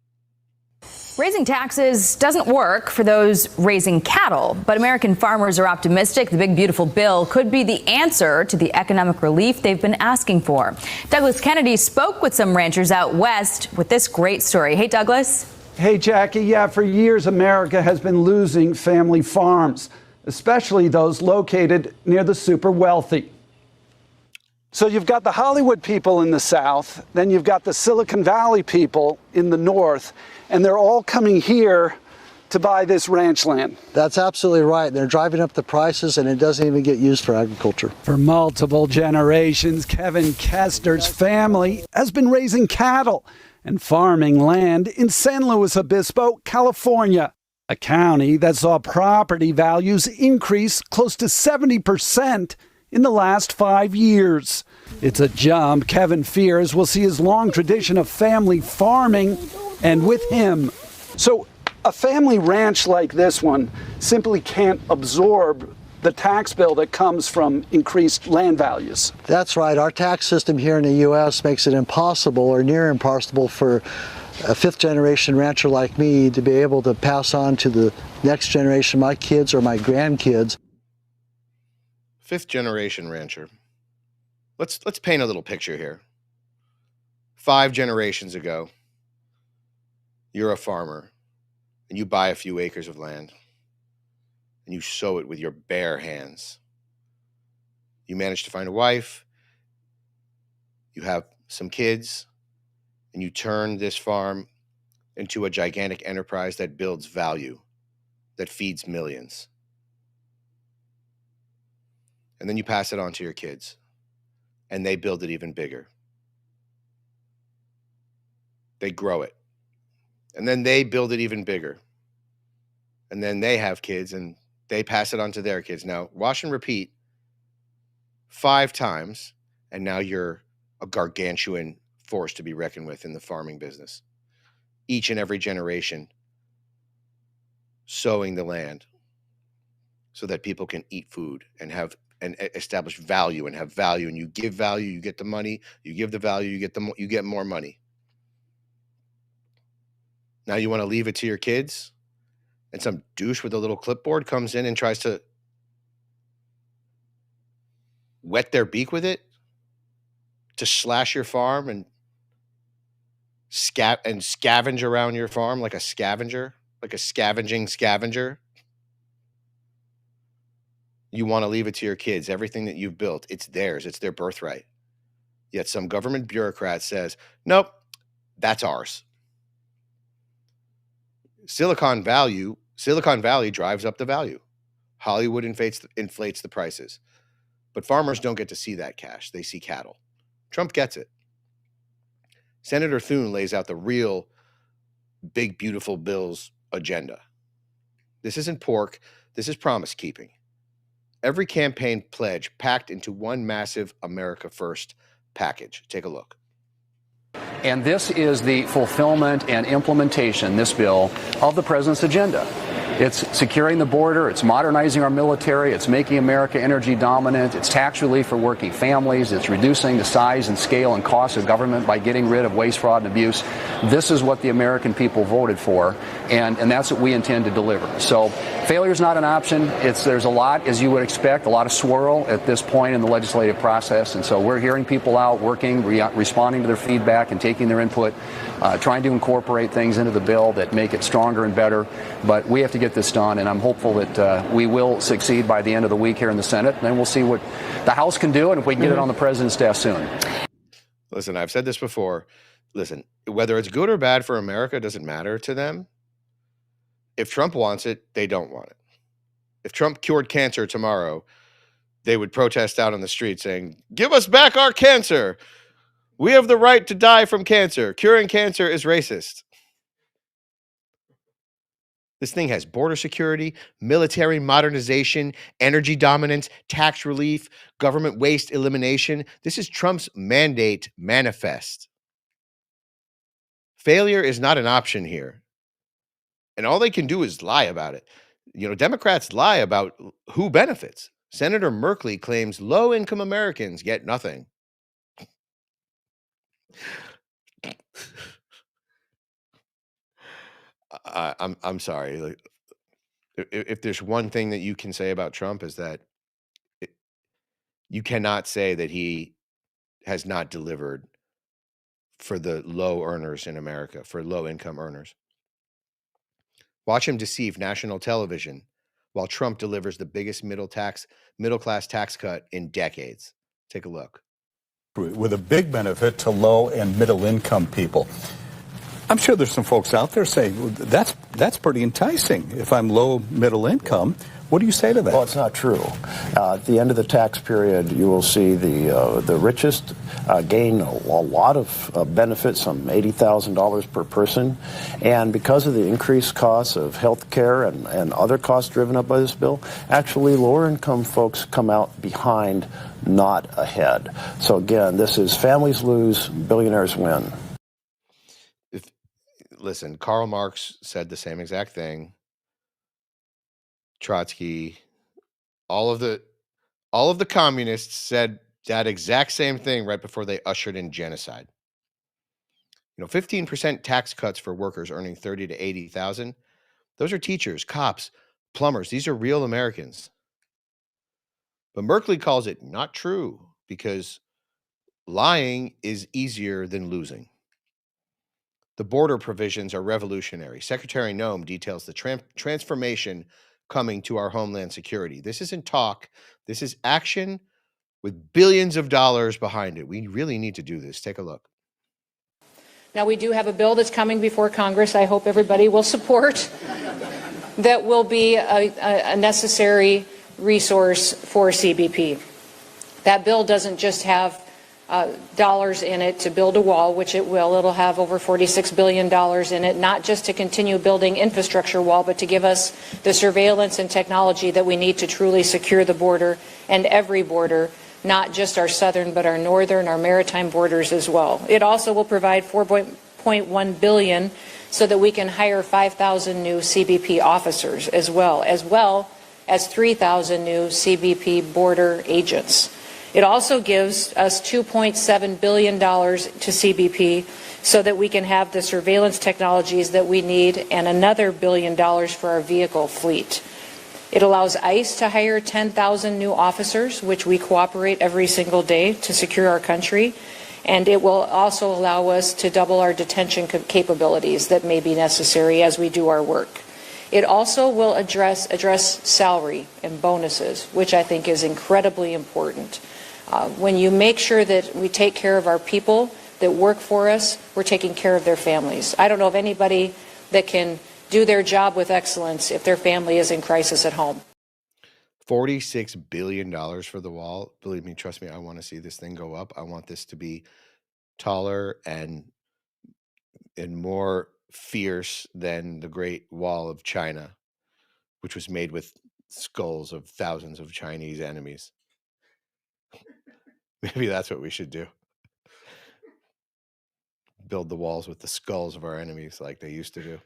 Raising taxes doesn't work for those raising cattle, but American farmers are optimistic the big, beautiful bill could be the answer to the economic relief they've been asking for. Douglas Kennedy spoke with some ranchers out west with this great story. Hey, Douglas. Hey, Jackie. Yeah, for years, America has been losing family farms, especially those located near the super wealthy. So you've got the Hollywood people in the South, then you've got the Silicon Valley people in the North, and they're all coming here to buy this ranch land. That's absolutely right. They're driving up the prices, and it doesn't even get used for agriculture. For multiple generations, Kevin Kester's family has been raising cattle and farming land in San Luis Obispo, California, a county that saw property values increase close to 70% in the last 5 years. It's a jump Kevin fears will see his long tradition of family farming and with him. So a family ranch like this one simply can't absorb the tax bill that comes from increased land values. That's right. Our tax system here in the U.S. makes it impossible or near impossible for a fifth-generation rancher like me to be able to pass on to the next generation, my kids or my grandkids. Fifth-generation rancher. Let's paint a little picture here. 5 generations ago, you're a farmer, and you buy a few acres of land, and you sow it with your bare hands. You manage to find a wife, you have some kids, and you turn this farm into a gigantic enterprise that builds value, that feeds millions. And then you pass it on to your kids, and they build it even bigger. They grow it. And then they build it even bigger. And then they have kids, and they pass it on to their kids. Now, wash and repeat 5 times, and now you're a gargantuan force to be reckoned with in the farming business. Each and every generation sowing the land so that people can eat food and have and establish value and have value, and you give value, you get the money, you give the value, you get more money. Now you want to leave it to your kids? And some douche with a little clipboard comes in and tries to wet their beak with it to slash your farm and scavenge around your farm like a scavenger, like a scavenging scavenger. You want to leave it to your kids. Everything that you've built, it's theirs. It's their birthright. Yet some government bureaucrat says, nope, that's ours. Silicon Valley drives up the value. Hollywood inflates the prices. But farmers don't get to see that cash. They see cattle. Trump gets it. Senator Thune lays out the real big, beautiful bills agenda. This isn't pork. This is promise keeping. Every campaign pledge packed into one massive America First package. Take a look. And this is the fulfillment and implementation, this bill, of the president's agenda. It's securing the border, it's modernizing our military, it's making America energy dominant, it's tax relief for working families, it's reducing the size and scale and cost of government by getting rid of waste, fraud, and abuse. This is what the American people voted for, and that's what we intend to deliver. So failure is not an option. There's a lot, as you would expect, a lot of swirl at this point in the legislative process, and so we're hearing people out, working, responding to their feedback and taking their input, trying to incorporate things into the bill that make it stronger and better, but we have to get this done, and I'm hopeful that we will succeed by the end of the week here in the Senate, and then we'll see what the House can do and if we can get it on the president's desk soon. Listen, I've said this before. Listen, whether it's good or bad for America doesn't matter to them. If Trump wants it, they don't want it. If Trump cured cancer tomorrow, they would protest out on the street saying, give us back our cancer. We have the right to die from cancer. Curing cancer is racist. This thing has border security, military modernization, energy dominance, tax relief, government waste elimination. This is Trump's mandate manifest. Failure is not an option here. And all they can do is lie about it. You know, Democrats lie about who benefits. Senator Merkley claims low-income Americans get nothing. I'm sorry. Like, if there's one thing that you can say about Trump is that you cannot say that he has not delivered for the low earners in America, for low-income earners. Watch him deceive national television while Trump delivers the biggest middle-class tax cut in decades. Take a look. With a big benefit to low and middle-income people. I'm sure there's some folks out there saying, well, that's pretty enticing. If I'm low, middle income, what do you say to that? Well, it's not true. At the end of the tax period, you will see the richest gain a lot of benefits, some $80,000 per person. And because of the increased costs of health care and other costs driven up by this bill, actually lower income folks come out behind, not ahead. So again, this is families lose, billionaires win. Listen, Karl Marx said the same exact thing. Trotsky, all of the communists said that exact same thing right before they ushered in genocide. You know, 15% tax cuts for workers earning 30 to 80,000. Those are teachers, cops, plumbers. These are real Americans. But Merkley calls it not true because lying is easier than losing. The border provisions are revolutionary. Secretary Noem details the transformation coming to our homeland security. This isn't talk. This is action with billions of dollars behind it. We really need to do this. Take a look. Now, we do have a bill that's coming before Congress. I hope everybody will support. That will be a necessary resource for CBP. That bill doesn't just have dollars in it to build a wall, which it will. It'll have over $46 billion in it, not just to continue building infrastructure wall, but to give us the surveillance and technology that we need to truly secure the border and every border, not just our southern, but our northern, our maritime borders as well. It also will provide $4.1 billion so that we can hire 5,000 new CBP officers as well as 3,000 new CBP border agents. It also gives us $2.7 billion to CBP so that we can have the surveillance technologies that we need and another $1 billion for our vehicle fleet. It allows ICE to hire 10,000 new officers, which we cooperate every single day to secure our country. And it will also allow us to double our detention capabilities that may be necessary as we do our work. It also will address salary and bonuses, which I think is incredibly important. When you make sure that we take care of our people that work for us, we're taking care of their families. I don't know of anybody that can do their job with excellence if their family is in crisis at home. $46 billion for the wall. Believe me, trust me, I want to see this thing go up. I want this to be taller and more fierce than the Great Wall of China, which was made with skulls of thousands of Chinese enemies. Maybe that's what we should do. Build the walls with the skulls of our enemies like they used to do.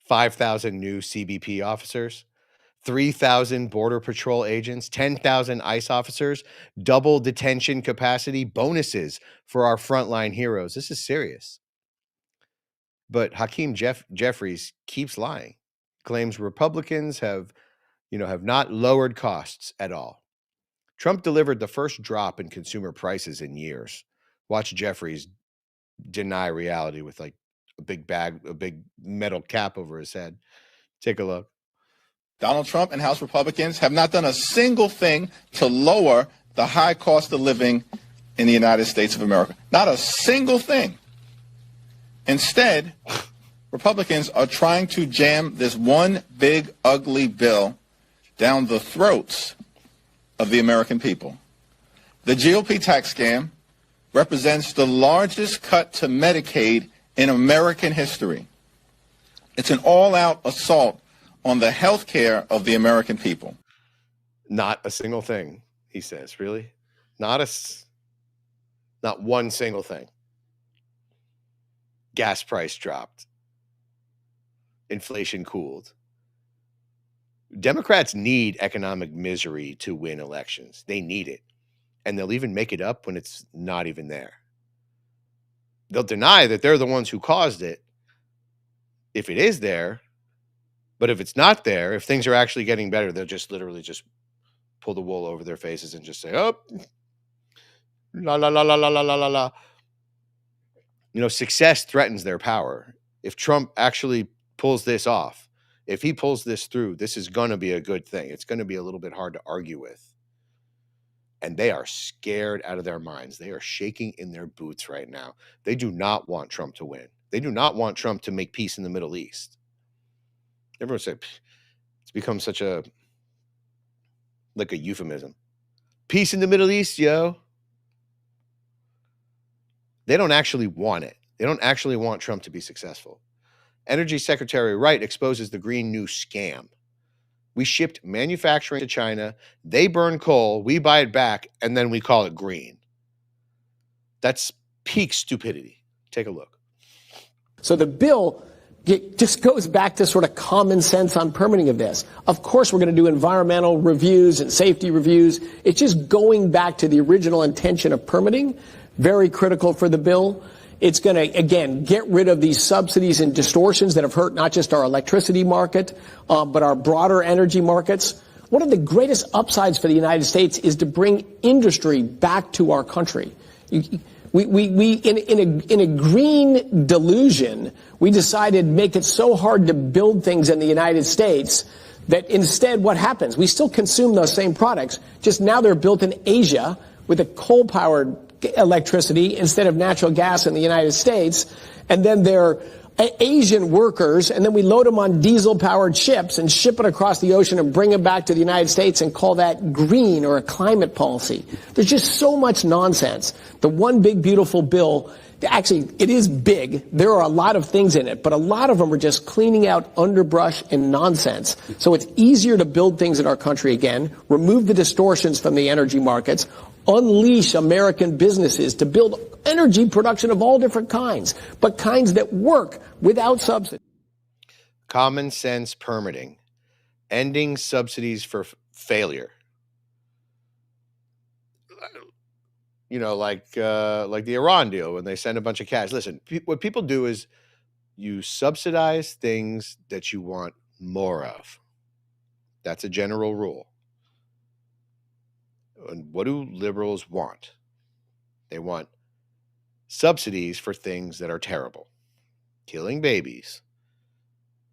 5,000 new CBP officers, 3,000 Border Patrol agents, 10,000 ICE officers, double detention capacity, bonuses for our frontline heroes. This is serious. But Hakeem Jeffries keeps lying, claims Republicans have not lowered costs at all. Trump delivered the first drop in consumer prices in years. Watch Jeffries deny reality with like a big metal cap over his head. Take a look. Donald Trump and House Republicans have not done a single thing to lower the high cost of living in the United States of America. Not a single thing. Instead, Republicans are trying to jam this one big, ugly bill down the throats of the American people. The GOP tax scam represents the largest cut to Medicaid in American history. It's an all-out assault on the health care of the American people. Not a single thing, he says. Really? Not one single thing. Gas price dropped. Inflation cooled. Democrats need economic misery to win elections. They need it. And they'll even make it up when it's not even there. They'll deny that they're the ones who caused it if it is there. But if it's not there, if things are actually getting better, they'll just literally just pull the wool over their faces and just say, oh, la, la, la, la, la, la, la, la. Success threatens their power. If Trump actually pulls this off, if he pulls this through, this is going to be a good thing. It's going to be a little bit hard to argue with. And they are scared out of their minds. They are shaking in their boots right now. They do not want Trump to win. They do not want Trump to make peace in the Middle East. Everyone said it's become such a euphemism. Peace in the Middle East, yo. They don't actually want it. They don't actually want Trump to be successful. Energy Secretary Wright exposes the Green New Scam. We shipped manufacturing to China. They burn coal. We buy it back, and then we call it green. That's peak stupidity. Take a look. So the bill just goes back to sort of common sense on permitting of this. Of course, we're going to do environmental reviews and safety reviews. It's just going back to the original intention of permitting. Very critical for the bill. It's going to, again, get rid of these subsidies and distortions that have hurt not just our electricity market, but our broader energy markets. One of the greatest upsides for the United States is to bring industry back to our country. In a green delusion, we decided to make it so hard to build things in the United States that instead what happens? We still consume those same products, just now they're built in Asia with a coal-powered electricity instead of natural gas in the United States, and then they're Asian workers, and then we load them on diesel-powered ships and ship it across the ocean and bring it back to the United States and call that green or a climate policy. There's just so much nonsense. The one big, beautiful bill, actually, it is big. There are a lot of things in it, but a lot of them are just cleaning out underbrush and nonsense. So it's easier to build things in our country again, remove the distortions from the energy markets, unleash American businesses to build energy production of all different kinds, but kinds that work without subsidy. Common sense permitting, ending subsidies for failure. like the Iran deal when they send a bunch of cash. Listen, what people do is you subsidize things that you want more of. That's a general rule. And what do liberals want? They want subsidies for things that are terrible. Killing babies,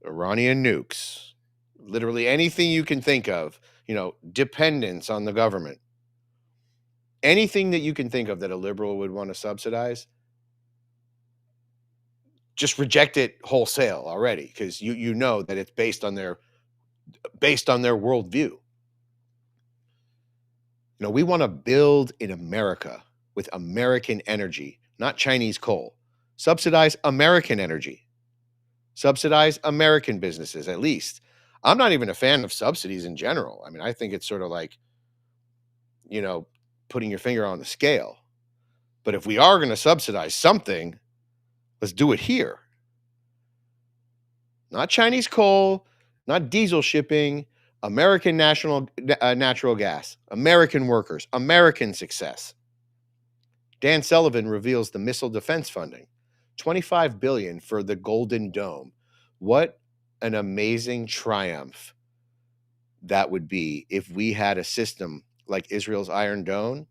Iranian nukes, literally anything you can think of, dependence on the government. Anything that you can think of that a liberal would want to subsidize, just reject it wholesale already, because you know that it's based on their worldview. We want to build in America with American energy, not Chinese coal. Subsidize American energy. Subsidize American businesses, at least. I'm not even a fan of subsidies in general. I mean, I think it's sort of like, putting your finger on the scale. But if we are going to subsidize something, let's do it here. Not Chinese coal, not diesel shipping, American natural gas, American workers, American success. Dan Sullivan reveals the missile defense funding, $25 billion for the Golden Dome. What an amazing triumph that would be if we had a system like Israel's Iron Dome,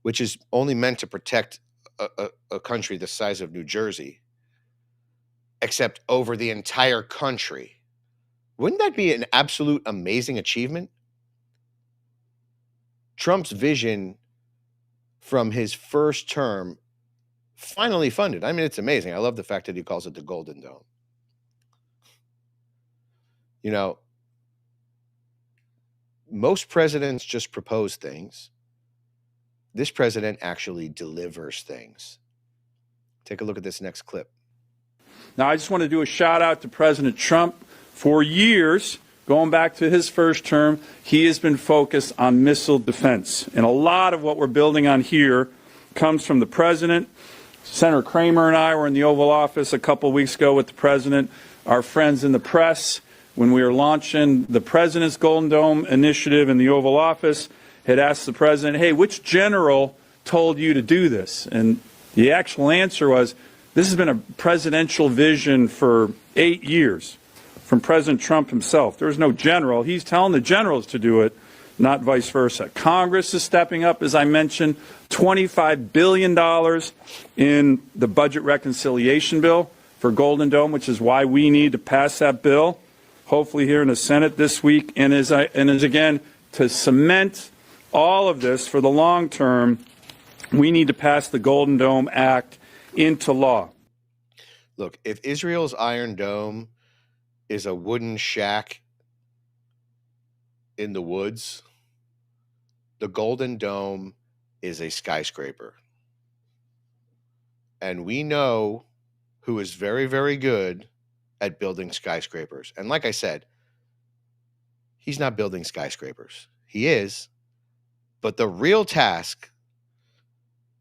which is only meant to protect a country the size of New Jersey, except over the entire country. Wouldn't that be an absolute amazing achievement? Trump's vision from his first term finally funded. I mean, it's amazing. I love the fact that he calls it the Golden Dome. Most presidents just propose things. This president actually delivers things. Take a look at this next clip. Now, I just want to do a shout out to President Trump. For years, going back to his first term, he has been focused on missile defense. And a lot of what we're building on here comes from the president. Senator Kramer and I were in the Oval Office a couple of weeks ago with the president, our friends in the press, when we were launching the president's Golden Dome initiative in the Oval Office, had asked the president, hey, which general told you to do this? And the actual answer was, this has been a presidential vision for 8 years from President Trump himself. There's no general. He's telling the generals to do it, not vice versa. Congress is stepping up, as I mentioned, $25 billion in the budget reconciliation bill for Golden Dome, which is why we need to pass that bill, hopefully here in the Senate this week. And as again, to cement all of this for the long term, we need to pass the Golden Dome Act into law. Look, if Israel's Iron Dome is a wooden shack in the woods, the Golden Dome is a skyscraper. And we know who is very, very good at building skyscrapers. And like I said, he's not building skyscrapers. He is. But the real task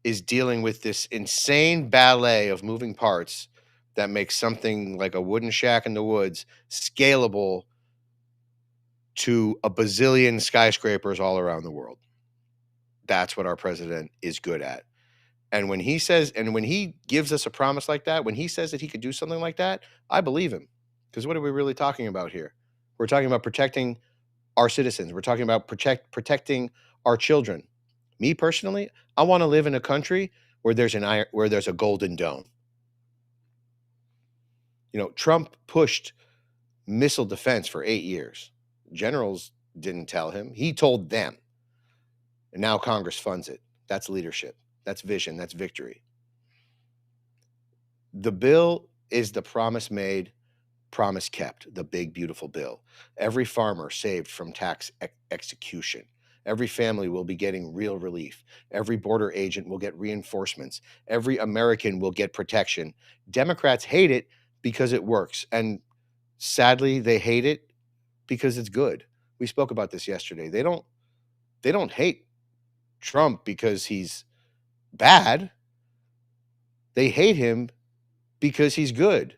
is dealing with this insane ballet of moving parts that makes something like a wooden shack in the woods scalable to a bazillion skyscrapers all around the world. That's what our president is good at. And when he says, and when he gives us a promise like that, when he says that he could do something like that, I believe him. Because what are we really talking about here? We're talking about protecting our citizens. We're talking about protecting our children. Me personally, I want to live in a country where there's a Golden Dome. Trump pushed missile defense for 8 years. Generals didn't tell him. He told them. And now Congress funds it. That's leadership. That's vision. That's victory. The bill is the promise made, promise kept, the big, beautiful bill. Every farmer saved from tax execution. Every family will be getting real relief. Every border agent will get reinforcements. Every American will get protection. Democrats hate it because it works. And sadly, they hate it because it's good. We spoke about this yesterday. They don't hate Trump because he's bad. They hate him because he's good.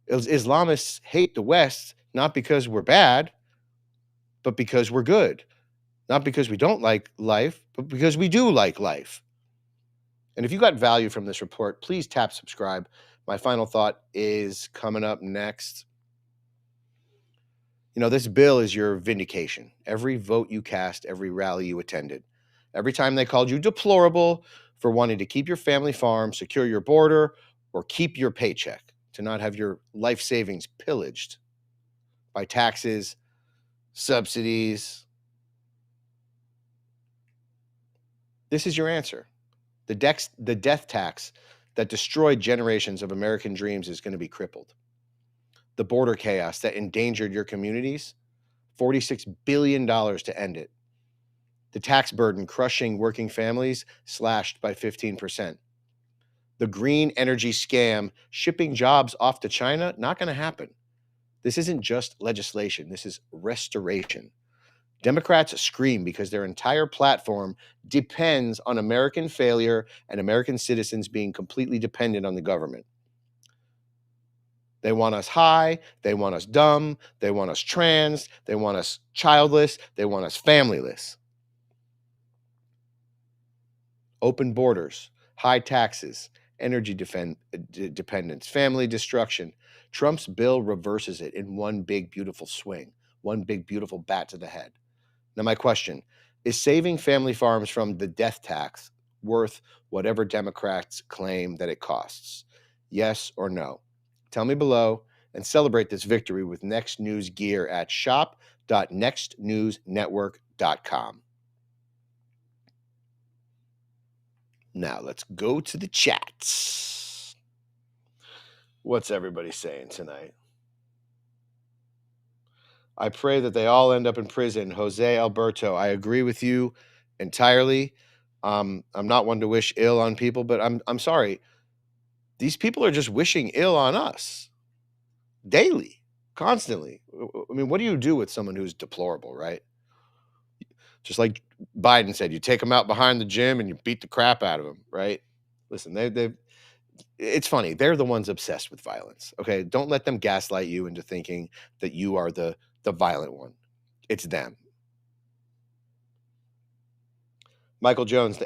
Islamists hate the West not because we're bad, but because we're good. Not because we don't like life, but because we do like life. And if you got value from this report, please tap subscribe. My final thought is coming up next. You know, this bill is your vindication. Every vote you cast, every rally you attended, every time they called you deplorable for wanting to keep your family farm, secure your border, or keep your paycheck, to not have your life savings pillaged by taxes, subsidies. This is your answer. The death tax that destroyed generations of American dreams is going to be crippled. The border chaos that endangered your communities, $46 billion to end it. The tax burden crushing working families, slashed by 15%. The green energy scam shipping jobs off to China, not going to happen. This isn't just legislation. This is restoration. Democrats scream because their entire platform depends on American failure and American citizens being completely dependent on the government. They want us high, they want us dumb, they want us trans, they want us childless, they want us familyless. Open borders, high taxes, energy dependence, family destruction. Trump's bill reverses it in one big, beautiful swing, one big, beautiful bat to the head. Now, my question, is saving family farms from the death tax worth whatever Democrats claim that it costs? Yes or no? Tell me below and celebrate this victory with Next News gear at shop.nextnewsnetwork.com. Now, let's go to the chats. What's everybody saying tonight? I pray that they all end up in prison. Jose Alberto, I agree with you entirely. I'm not one to wish ill on people, but I'm sorry. These people are just wishing ill on us daily, constantly. I mean, what do you do with someone who's deplorable, right? Just like Biden said, you take them out behind the gym and you beat the crap out of them, right? Listen, it's funny. They're the ones obsessed with violence. Okay, don't let them gaslight you into thinking that you are the violent one. It's them. Michael Jones, the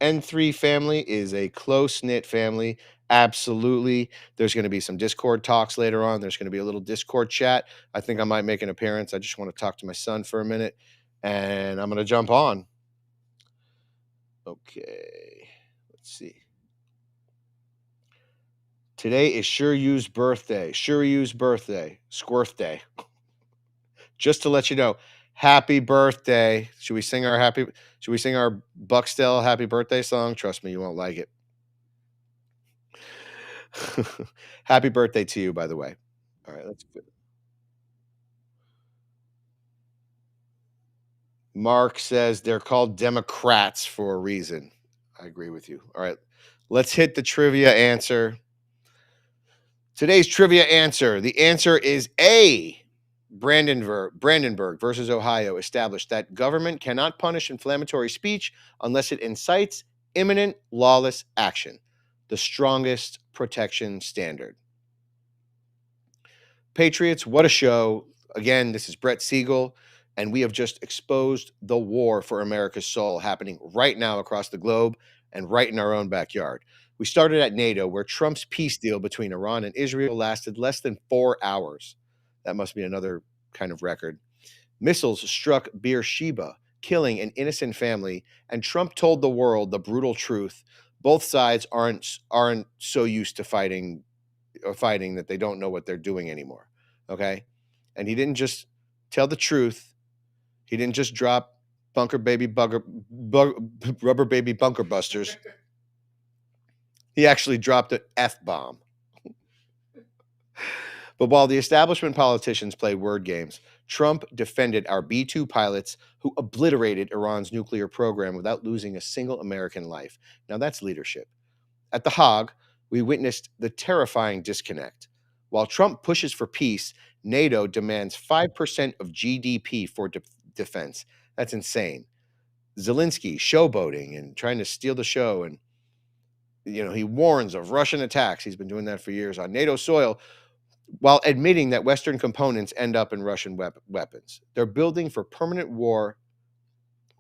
N3 family is a close-knit family. Absolutely. There's going to be some Discord talks later on. There's going to be a little Discord chat. I think I might make an appearance. I just want to talk to my son for a minute, and I'm going to jump on. Okay, let's see. Today is Sure You's birthday. Sure You's birthday. Squirth day. Just to let you know, happy birthday. Should we sing our Buckstell happy birthday song? Trust me, you won't like it. Happy birthday to you, by the way. All right, let's go. Mark says they're called Democrats for a reason. I agree with you. All right, let's hit the trivia answer. Today's trivia answer. The answer is A. Brandenburg versus Ohio established that government cannot punish inflammatory speech unless it incites imminent lawless action, the strongest protection standard. Patriots, what a show. Again, this is Brett Siegel, and we have just exposed the war for America's soul happening right now across the globe and right in our own backyard. We started at NATO, where Trump's peace deal between Iran and Israel lasted less than 4 hours. That must be another kind of record. Missiles struck Beersheba, killing an innocent family, and Trump told the world the brutal truth. Both sides aren't so used to fighting that they don't know what they're doing anymore. Okay? And he didn't just tell the truth. He didn't just drop rubber baby bunker busters. He actually dropped an F-bomb. But while the establishment politicians played word games, Trump defended our B-2 pilots who obliterated Iran's nuclear program without losing a single American life. Now that's leadership. At The Hague, we witnessed the terrifying disconnect. While Trump pushes for peace, NATO demands 5% of GDP for defense. That's insane. Zelenskyy showboating and trying to steal the show, and he warns of Russian attacks. He's been doing that for years on NATO soil, while admitting that Western components end up in Russian weapons. They're building for permanent war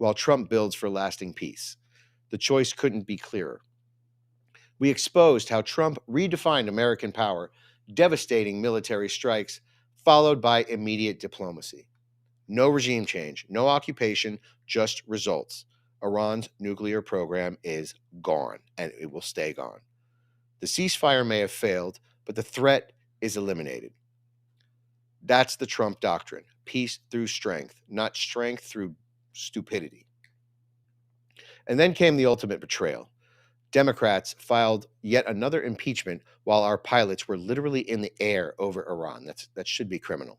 while Trump builds for lasting peace. The choice couldn't be clearer. We exposed how Trump redefined American power, devastating military strikes, followed by immediate diplomacy. No regime change, no occupation, just results. Iran's nuclear program is gone, and it will stay gone. The ceasefire may have failed, but the threat is eliminated. That's the Trump doctrine. Peace through strength, not strength through stupidity. And then came the ultimate betrayal. Democrats filed yet another impeachment while our pilots were literally in the air over Iran. That should be criminal.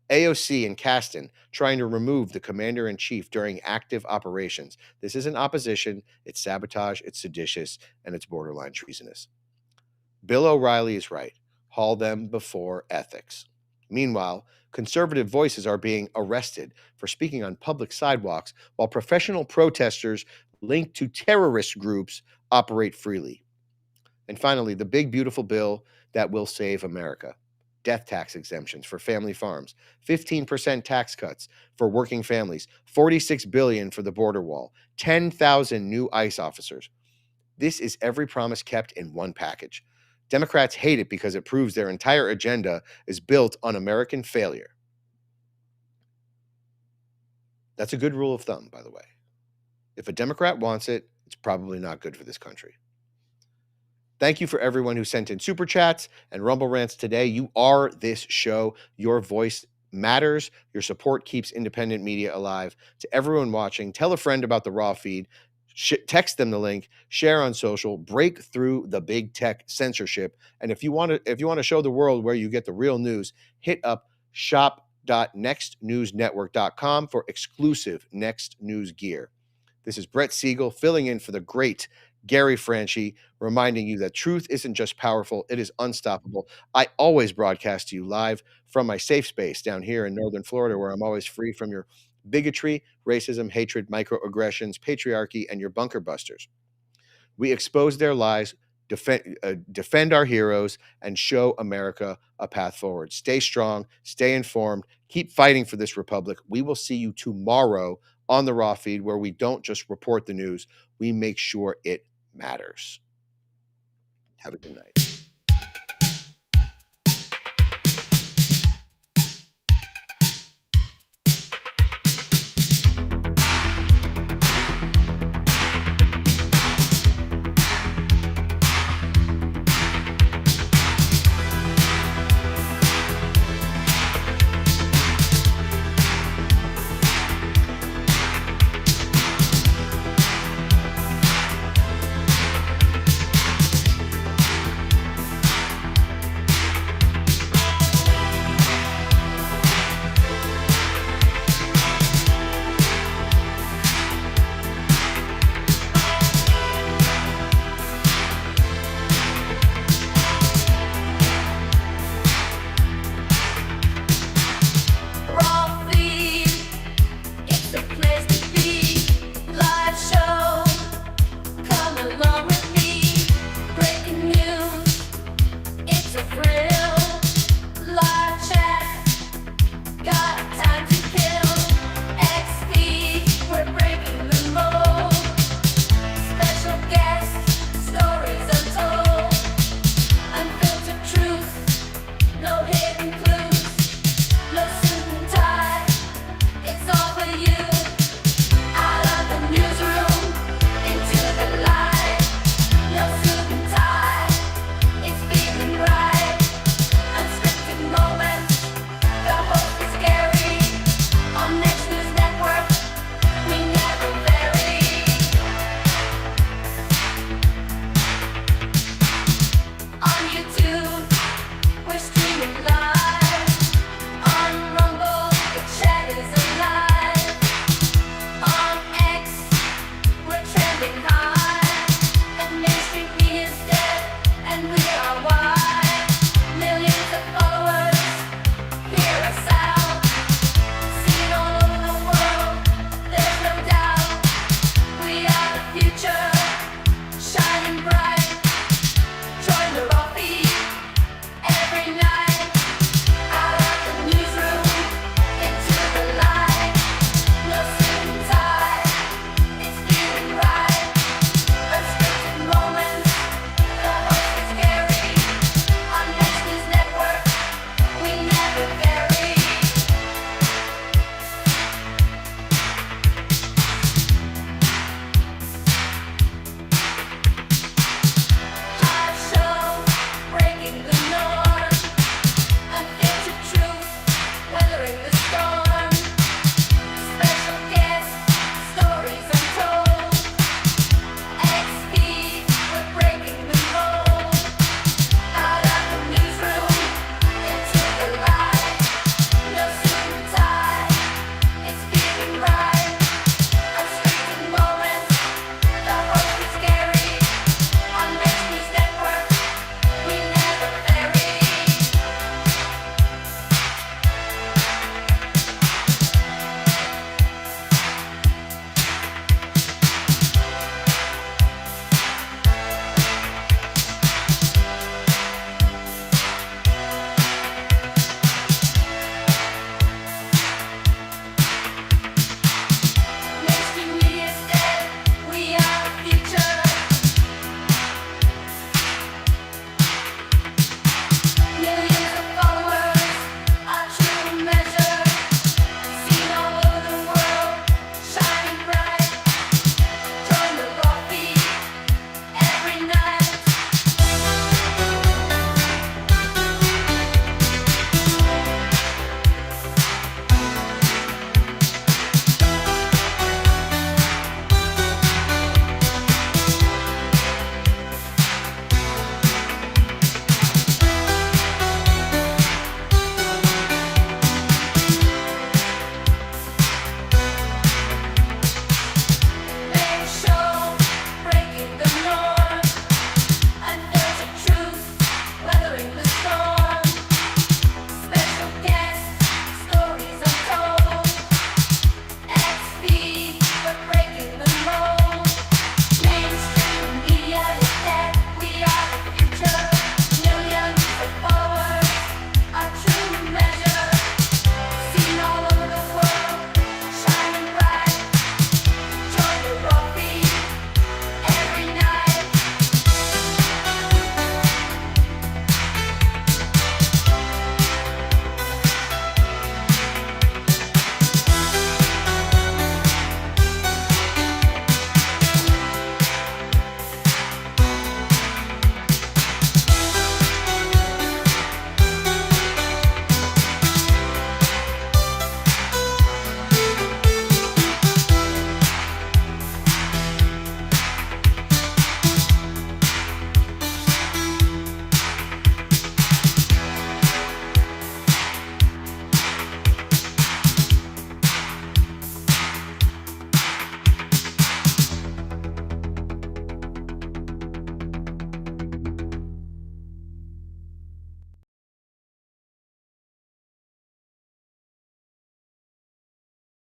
AOC and Kasten trying to remove the commander-in-chief during active operations. This isn't opposition, it's sabotage, it's seditious, and it's borderline treasonous. Bill O'Reilly is right. Haul them before ethics. Meanwhile, conservative voices are being arrested for speaking on public sidewalks while professional protesters linked to terrorist groups operate freely. And finally, the big, beautiful bill that will save America. Death tax exemptions for family farms, 15% tax cuts for working families, $46 billion for the border wall, 10,000 new ICE officers. This is every promise kept in one package. Democrats hate it because it proves their entire agenda is built on American failure. That's a good rule of thumb, by the way. If a Democrat wants it, it's probably not good for this country. Thank you for everyone who sent in super chats and Rumble rants today. You are this show. Your voice matters. Your support keeps independent media alive. To everyone watching, tell a friend about the Raw feed. Text them the link. Share on social. Break through the big tech censorship. And if you want to show the world where you get the real news, hit up shop.nextnewsnetwork.com for exclusive Next News gear. This is Brett Siegel filling in for the great Gary Franchi, reminding you that truth isn't just powerful, it is unstoppable. I always broadcast to you live from my safe space down here in Northern Florida, where I'm always free from your bigotry, racism, hatred, microaggressions, patriarchy, and your bunker busters. We expose their lies, defend our heroes, and show America a path forward. Stay strong, stay informed, keep fighting for this republic. We will see you tomorrow on the Raw feed, where we don't just report the news, we make sure it matters. Have a good night.